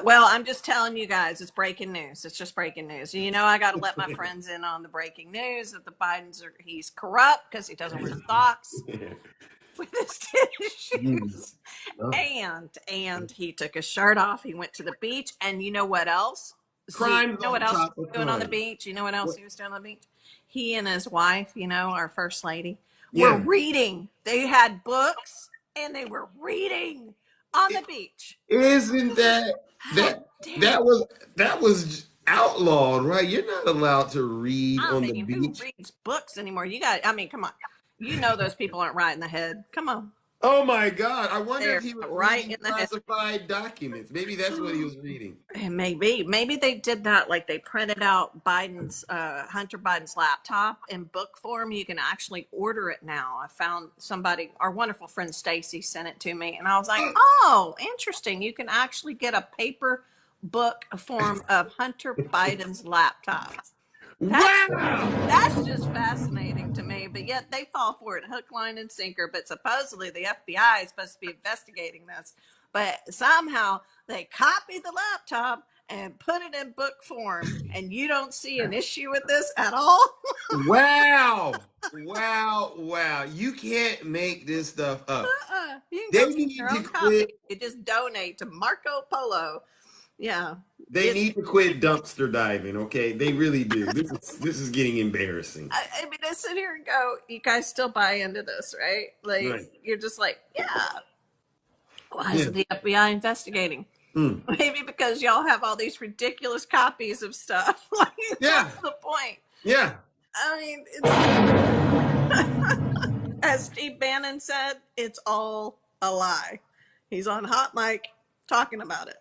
Well, I'm just telling you guys, it's breaking news. It's just breaking news. You know, I got to let my friends in on the breaking news that the Bidens he's corrupt because he doesn't wear socks with his tennis shoes. And he took his shirt off. He went to the beach. And you know what else? Crime. You know what else he was doing on the beach? You know what else he was doing on the beach? He and his wife, our first lady, were reading. They had books and they were reading on the beach. Isn't that was outlawed, right? You're not allowed to read on the beach. Who reads books anymore? Come on. You know those people aren't right in the head. Come on. Oh my God! I wonder if he was right reading classified documents. Maybe that's what he was reading. Maybe they did that. Like they printed out Hunter Biden's laptop in book form. You can actually order it now. I found somebody, our wonderful friend Stacy, sent it to me, and I was like, "Oh, interesting! You can actually get a paper book form of Hunter Biden's laptop." That's just fascinating to me, but yet they fall for it hook, line, and sinker. But supposedly the FBI is supposed to be investigating this, but somehow they copied the laptop and put it in book form, and you don't see an issue with this at all. Wow! You can't make this stuff up. You can get your own copy. You just donate to Marco Polo. Yeah. They need to quit dumpster diving, okay? They really do. This is getting embarrassing. I mean, I sit here and go, you guys still buy into this, right? Like, You're just like, yeah. Why isn't the FBI investigating? Maybe because y'all have all these ridiculous copies of stuff. Like, that's the point. Yeah. I mean, as Steve Bannon said, it's all a lie. He's on Hot Mic talking about it.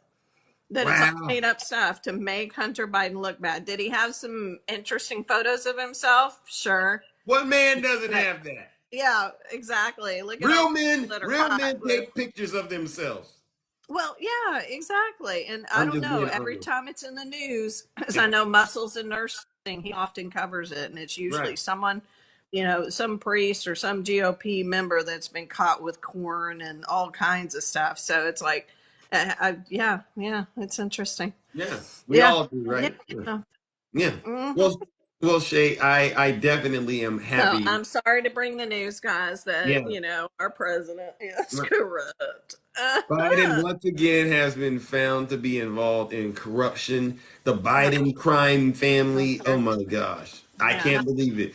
That it's all made up stuff to make Hunter Biden look bad. Did he have some interesting photos of himself? Sure. What man doesn't have that? Yeah, exactly. Look at real men take pictures of themselves. Well, yeah, exactly. And I don't know, every time it's in the news, as I know Muscles and Nursing, he often covers it, and it's usually someone, some priest or some GOP member that's been caught with corn and all kinds of stuff. So it's like, it's interesting. Yeah, we all do, right? Yeah. Mm-hmm. Well, Shay, I definitely am happy. So I'm sorry to bring the news, guys, that our president is corrupt. Biden once again has been found to be involved in corruption. The Biden crime family. Oh my gosh, I can't believe it.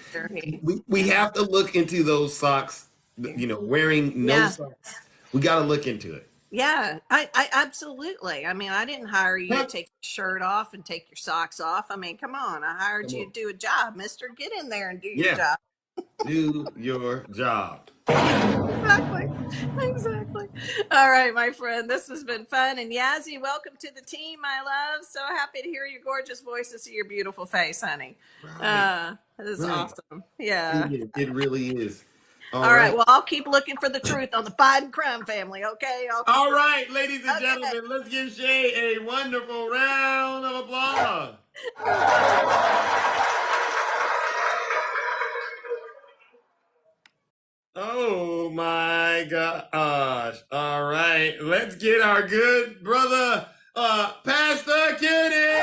We have to look into those socks. Wearing no socks. We got to look into it. Yeah, I absolutely. I mean, I didn't hire you to take your shirt off and take your socks off. I mean, come on. I hired you to do a job, mister. Get in there and do your job. Do your job. Exactly. All right, my friend. This has been fun. And Yazzie, welcome to the team, my love. So happy to hear your gorgeous voice and see your beautiful face, honey. This is awesome. Yeah. It really is. All right. Well, I'll keep looking for the truth on the Biden crime family, okay? All right, ladies and gentlemen, let's give Shay a wonderful round of applause. Oh, my gosh. All right. Let's get our good brother, Pastor Kenny.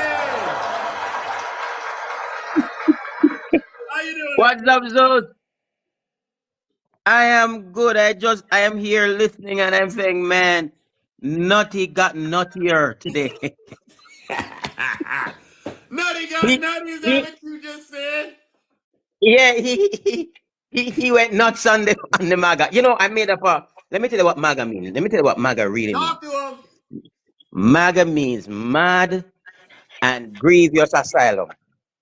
What's up, Zeus? I am good. I am here listening and I'm saying, man, Nutty got nuttier today. Nutty got he, nutty. Is that he, what you just said? yeah, he went nuts on the MAGA. You know, I made up let me tell you what MAGA means. Let me tell you what MAGA really means. Talk to him. MAGA means mad and grievous asylum.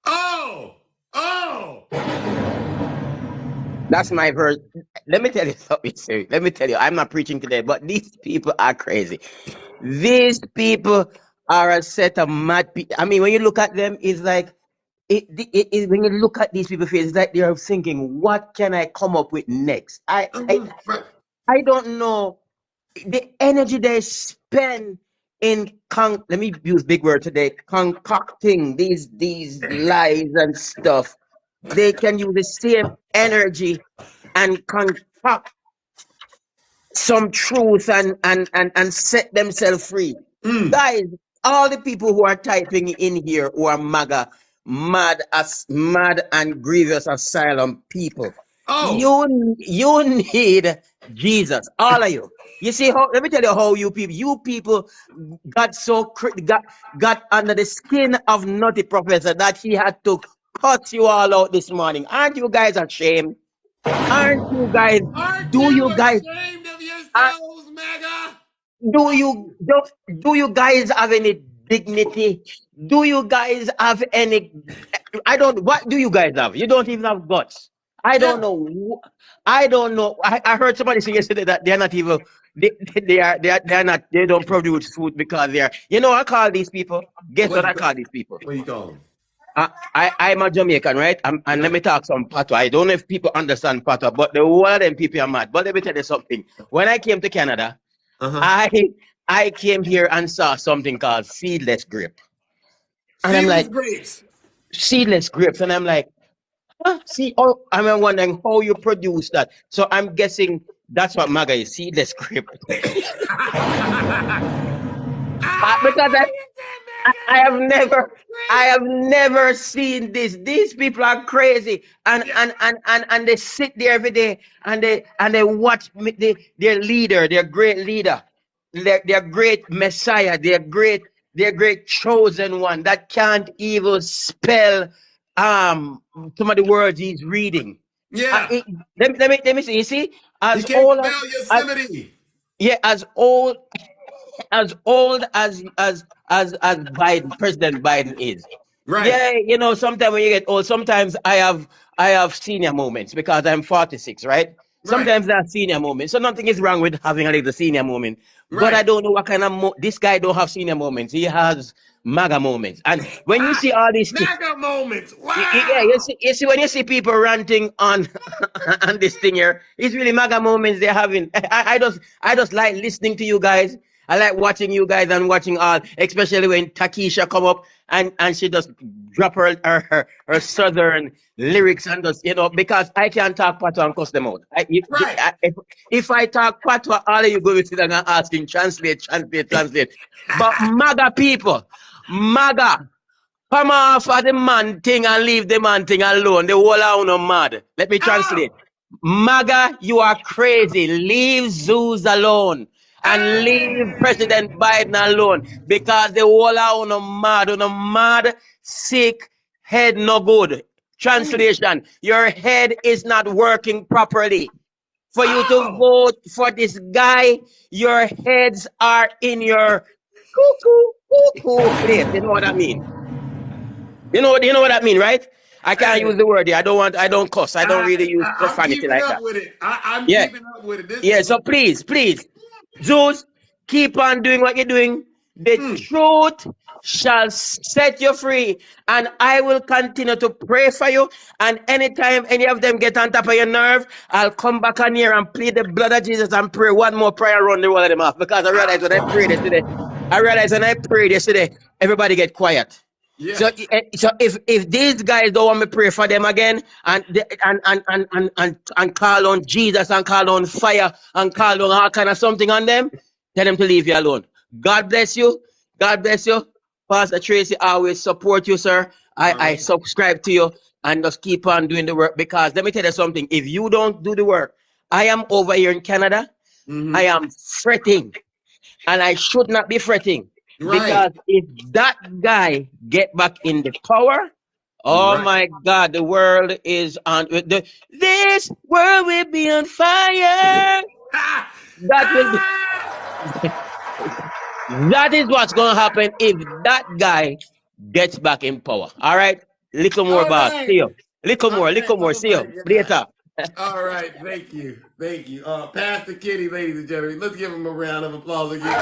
Oh, oh. That's my verse. Let me tell you something, sir. Let me tell you, I'm not preaching today, but these people are crazy. These people are a set of mad people. I mean, when you look at them, it's like, when you look at these people's faces, it's like they're thinking, what can I come up with next? Right. I don't know. The energy they spend in, let me use big word today, concocting these lies and stuff. They can use the same energy and concoct some truth and set themselves free. Guys, all the people who are typing in here who are MAGA, mad and grievous asylum people, Oh. you need Jesus, all of you. You see how? Let me tell you how you people got so got under the skin of Nutty Professor that he had to cut you all out this morning. Aren't you guys ashamed? Aren't you guys? Aren't Do you you guys? ashamed of Uh, yourselves, MAGA? do you guys have any dignity? Do you guys have any? I don't. What do you guys have? You don't even have guts. I don't Yeah. know. I don't know. I heard somebody say yesterday that they're not even. They are not. They don't produce food because they're. You know, I call these people. Guess What what you I call? call these people? What you call them? I'm a Jamaican, right? And let me talk some patois. I don't know if people understand patois, but the whole of them people are mad. But let me tell you something. When I came to Canada, I I came here and saw something called seedless grape. And I'm Seedless like, grapes. seedless grapes. And I'm like, huh? See, oh, I'm wondering how you produce that. So I'm guessing that's what MAGA is, seedless grape. Because I have never seen this. These people are crazy, and they sit there every day and they watch their leader, their great leader, their great Messiah, their great chosen one that can't even spell some of the words he's reading. Yeah. Let me see. You see, He as can't old spell as Yosemite. yeah, as old as Biden, President Biden is. Right. Yeah, you know, sometimes when you get old, sometimes I have senior moments because I'm 46, right? Right. Sometimes there are senior moments. So nothing is wrong with having a little senior moment. But I Right. don't know what kind of this guy don't have senior moments. He has MAGA moments. And when you see all these MAGA moments. yeah, Wow. you see when you see people ranting on on this thing here, it's really MAGA moments they're having. I just like listening to you guys. I like watching you guys and watching all, especially when Takisha come up and she just drop her southern lyrics and just, you know, because I can't talk patois and cuss them out. Right. If I talk patois, all of you go sit down and asking translate, translate, translate. But MAGA people, MAGA. Come off of the man thing and leave the man thing alone. The whole of no mad. Let me Oh. translate. MAGA, you are crazy. Leave zoos alone. And leave President Biden alone. Because the whole of no mad, sick, head no good. Translation. Your head is not working properly. For you to Oh. vote for this guy, your heads are in your cuckoo place. You know what I mean? You know what I mean, right? I can't use Hey, the word here. I don't cuss. I don't really use I'm profanity keeping like up that. with it. I'm Yeah. keeping up with it. This Yeah. is So please, Zeus, keep on doing what you're doing. The truth shall set you free. And I will continue to pray for you. And anytime any of them get on top of your nerve, I'll come back on here and plead the blood of Jesus and pray one more prayer around the wall of them off. Because I realized when I prayed yesterday, everybody get quiet. yeah. So if these guys don't want me to pray for them again and call on Jesus and call on fire and call on all kind of something on them, tell them to leave you alone. God bless you. God bless you. Pastor Tracy always support you, sir. I subscribe to you and just keep on doing the work because let me tell you something. If you don't do the work, I am over here in Canada. I am fretting and I should not be fretting because if that guy get back in the power, oh my God, the world is on this world will be on fire. That will be that is what's gonna happen if that guy gets back in power. All right, little more, All boss. See right. you. Little more, little more. Oh See my you God. later. All right. Thank you. Thank you. Pastor Kitty, ladies and gentlemen. Let's give him a round of applause again. I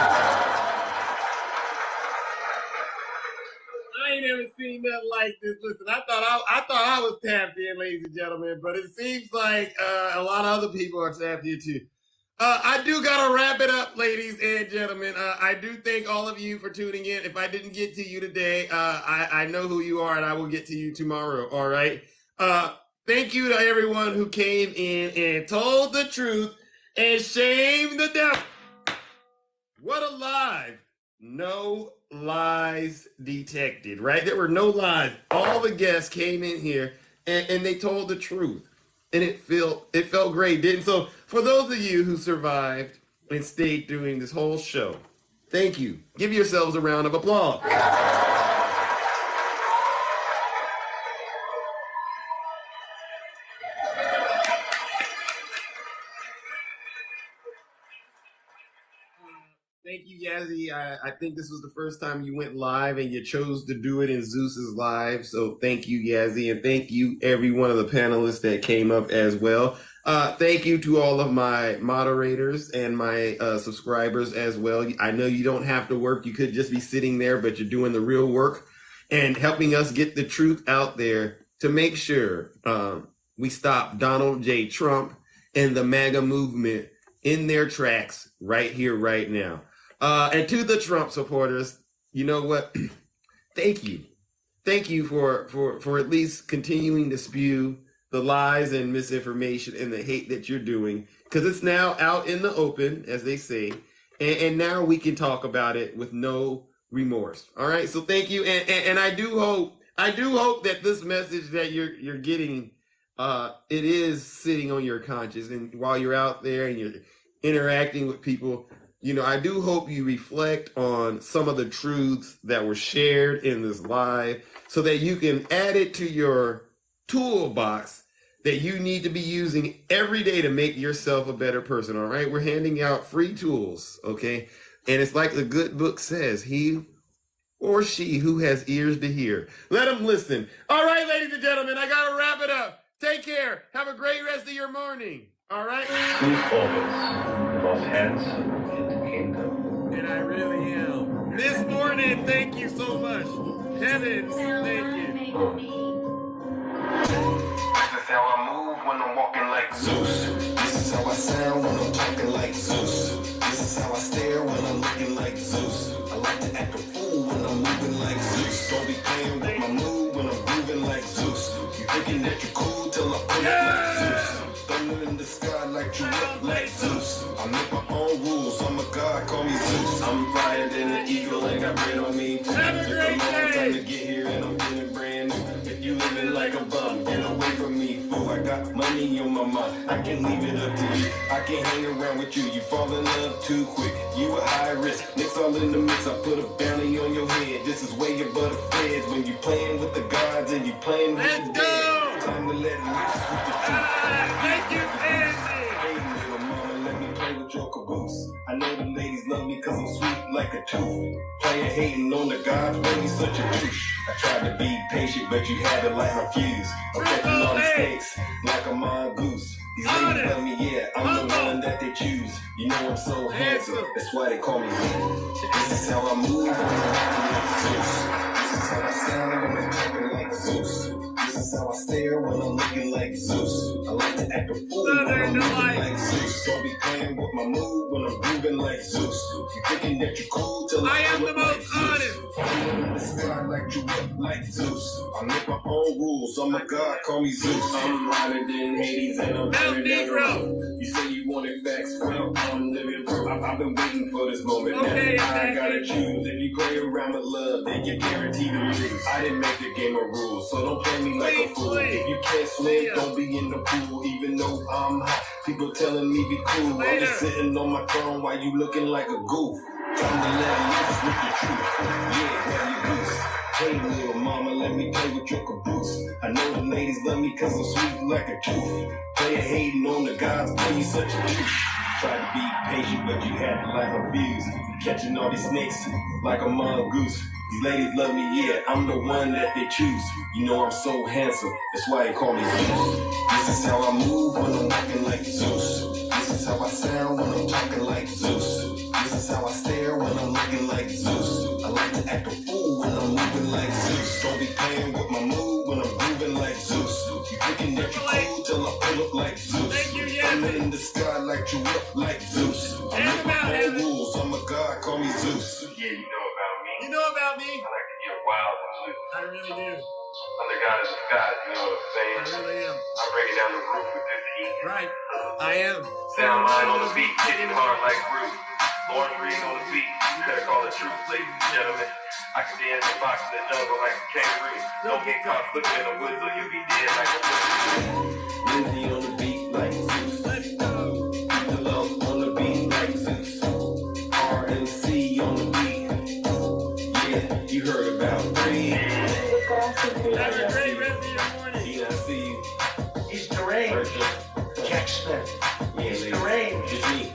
ain't ever seen nothing like this. Listen, I thought I was tapped in, ladies and gentlemen, but it seems like a lot of other people are tapped in too. I do gotta wrap it up, ladies and gentlemen. I do thank all of you for tuning in. If I didn't get to you today, I know who you are, and I will get to you tomorrow. All right. Thank you to everyone who came in and told the truth and shamed the devil. What a live. No lies detected, right? There were no lies. All the guests came in here and they told the truth. And it felt great, didn't it? So for those of you who survived and stayed during this whole show, thank you. Give yourselves a round of applause. Thank you, Yazzie. I think this was the first time you went live and you chose to do it in Zeus's live. So thank you, Yazzie. And thank you, every one of the panelists that came up as well. Thank you to all of my moderators and my subscribers as well. I know you don't have to work. You could just be sitting there, but you're doing the real work and helping us get the truth out there to make sure we stop Donald J. Trump and the MAGA movement in their tracks right here, right now. And to the Trump supporters, you know what? Thank you. Thank you for at least continuing to spew the lies and misinformation and the hate that you're doing, because it's now out in the open, as they say, and now we can talk about it with no remorse. All right, so thank you, and I do hope that this message that you're getting, it is sitting on your conscience, and while you're out there and you're interacting with people, you know, I do hope you reflect on some of the truths that were shared in this live so that you can add it to your toolbox that you need to be using every day to make yourself a better person. All right. We're handing out free tools. Okay. And it's like the good book says, he or she who has ears to hear, let them listen. All right, ladies and gentlemen, I got to wrap it up. Take care. Have a great rest of your morning. All right. Smooth always, the most handsome in the kingdom. And I really am. Miss Morning, thank you so much. Heavens, thank you. This is how I move when I'm walking like Zeus. This is how I sound when I'm talking like Zeus. This is how I stare when I'm looking like Zeus. I like to act a fool when I'm moving like Zeus. Don't be playing with my mood when I'm grooving like Zeus. You thinking that you're cool till I pull up like Zeus. Thunder in the sky like you up like Zeus. I make my own rules, I'm a god, call me Zeus. I'm flyer than an eagle and got bread on me. Took a long time to get here and I'm feeling brand new. If you living like a bum, get away from me, fool. I got money on my mind, I can leave it up to you. I can't hang around with you, you fall in love too quick. You a high risk, mix all in the mix. I put a bounty on your head, this is way above the feds. When you playing with the gods and you playing with the dead. Time to let loose with the truth. Thank you, Andy. Hey, little mama, let me play with your caboose. I know the ladies love me cause I'm sweet like a tooth. Player hating on the gods, baby, such a douche. I tried to be patient, but you had to light my fuse. I'm catching all the mistakes like a mongoose. These ladies love me, yeah, I'm the one that they choose. You know I'm so handsome, that's why they call me Zeus. This is how I move when I'm acting like Zeus. This is how I sound when I'm talking like Zeus. This is how I stare when I'm looking like Zeus. I like to act a fool when I'm moving like Zeus. Don't be playing with my mood when I'm grooving like Zeus. You thinking that you're cool till I am the most honest. I'm in the sky like you up like Zeus. I make my own rules, I'm a god, call me Zeus. I'm lighter than Hades and I'm better than Rome. You say you wanted facts, well, I'm living proof. I've been waiting for this moment. Okay, Now I gotta choose. If you play around with love, then you're guaranteed to lose. I didn't make the game of rules, so don't play me like a fool. If you can't swim, don't be in the pool. Even though I'm hot, people telling me be cool. I'm just sitting on my throne while you looking like a goof. Time to let loose with the truth. Yeah, have you goose. Hey, little mama, let me play with your caboose. I know the ladies love me cause I'm sweet like a tooth. Player hating on the gods, boy, you such a douche. Tried to be patient, but you had to like a fuse. Catching all these snakes like a mongoose. These ladies love me, yeah, I'm the one that they choose. You know I'm so handsome, that's why they call me Zeus. This is how I move when I'm walking like Zeus. This is how I sound when I'm talking like Zeus. This is how I stare when I'm looking like Zeus. I like to act a fool when I'm moving like Zeus. Don't be playing with my mood when I'm grooving like Zeus. You thinking that you cool till I pull up like Zeus. I'm in the sky like you up like Zeus. I make my own rules, I'm a god, call me Zeus. Yeah, you know about me. You know about me? I like to get wild and loose. I really do. I'm the god of the sky, you know what I'm saying? I really am. I'm breaking down the roof with this heat. Right. I am. Sound mine on the beat, hitting hard like Groove. Lauren Green on the beat, you better call it truth, ladies and gentlemen. I can dance and box in the jungle like a kangaroo. Don't get caught slipping in the woods or you'll be dead like a Lindsay on the beat like Zeus. Let's go. Hello on the beat like Zeus. RNC on the beat. Yeah, you heard about three. Have a great rest of your morning. Yeah, I see you. He's deranged. Jack Smith. He's deranged. It's me.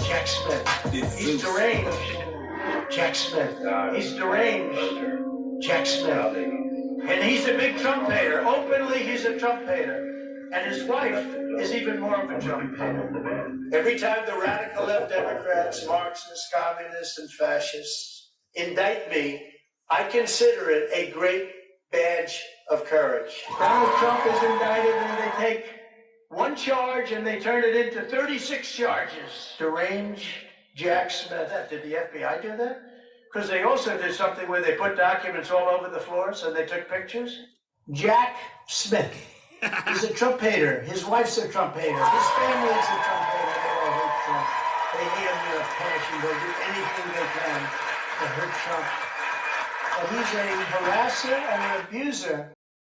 Jack Smith. It's He's Zeus. deranged. Jack Smith. He's deranged. Jack Smith. And he's a big Trump hater. Openly, he's a Trump hater. And his wife is even more of a Trump hater. Every time the radical left Democrats, Marxists, communists, and fascists indict me, I consider it a great badge of courage. Donald Trump is indicted and they take one charge and they turn it into 36 charges. Deranged Jack Smith. Did the FBI do that? Because they also did something where they put documents all over the floor so they took pictures. Jack Smith. He's a Trump hater. His wife's a Trump hater. His family is a Trump hater. They all hate Trump. They hate him with a passion. They'll do anything they can to hurt Trump. But he's a harasser and an abuser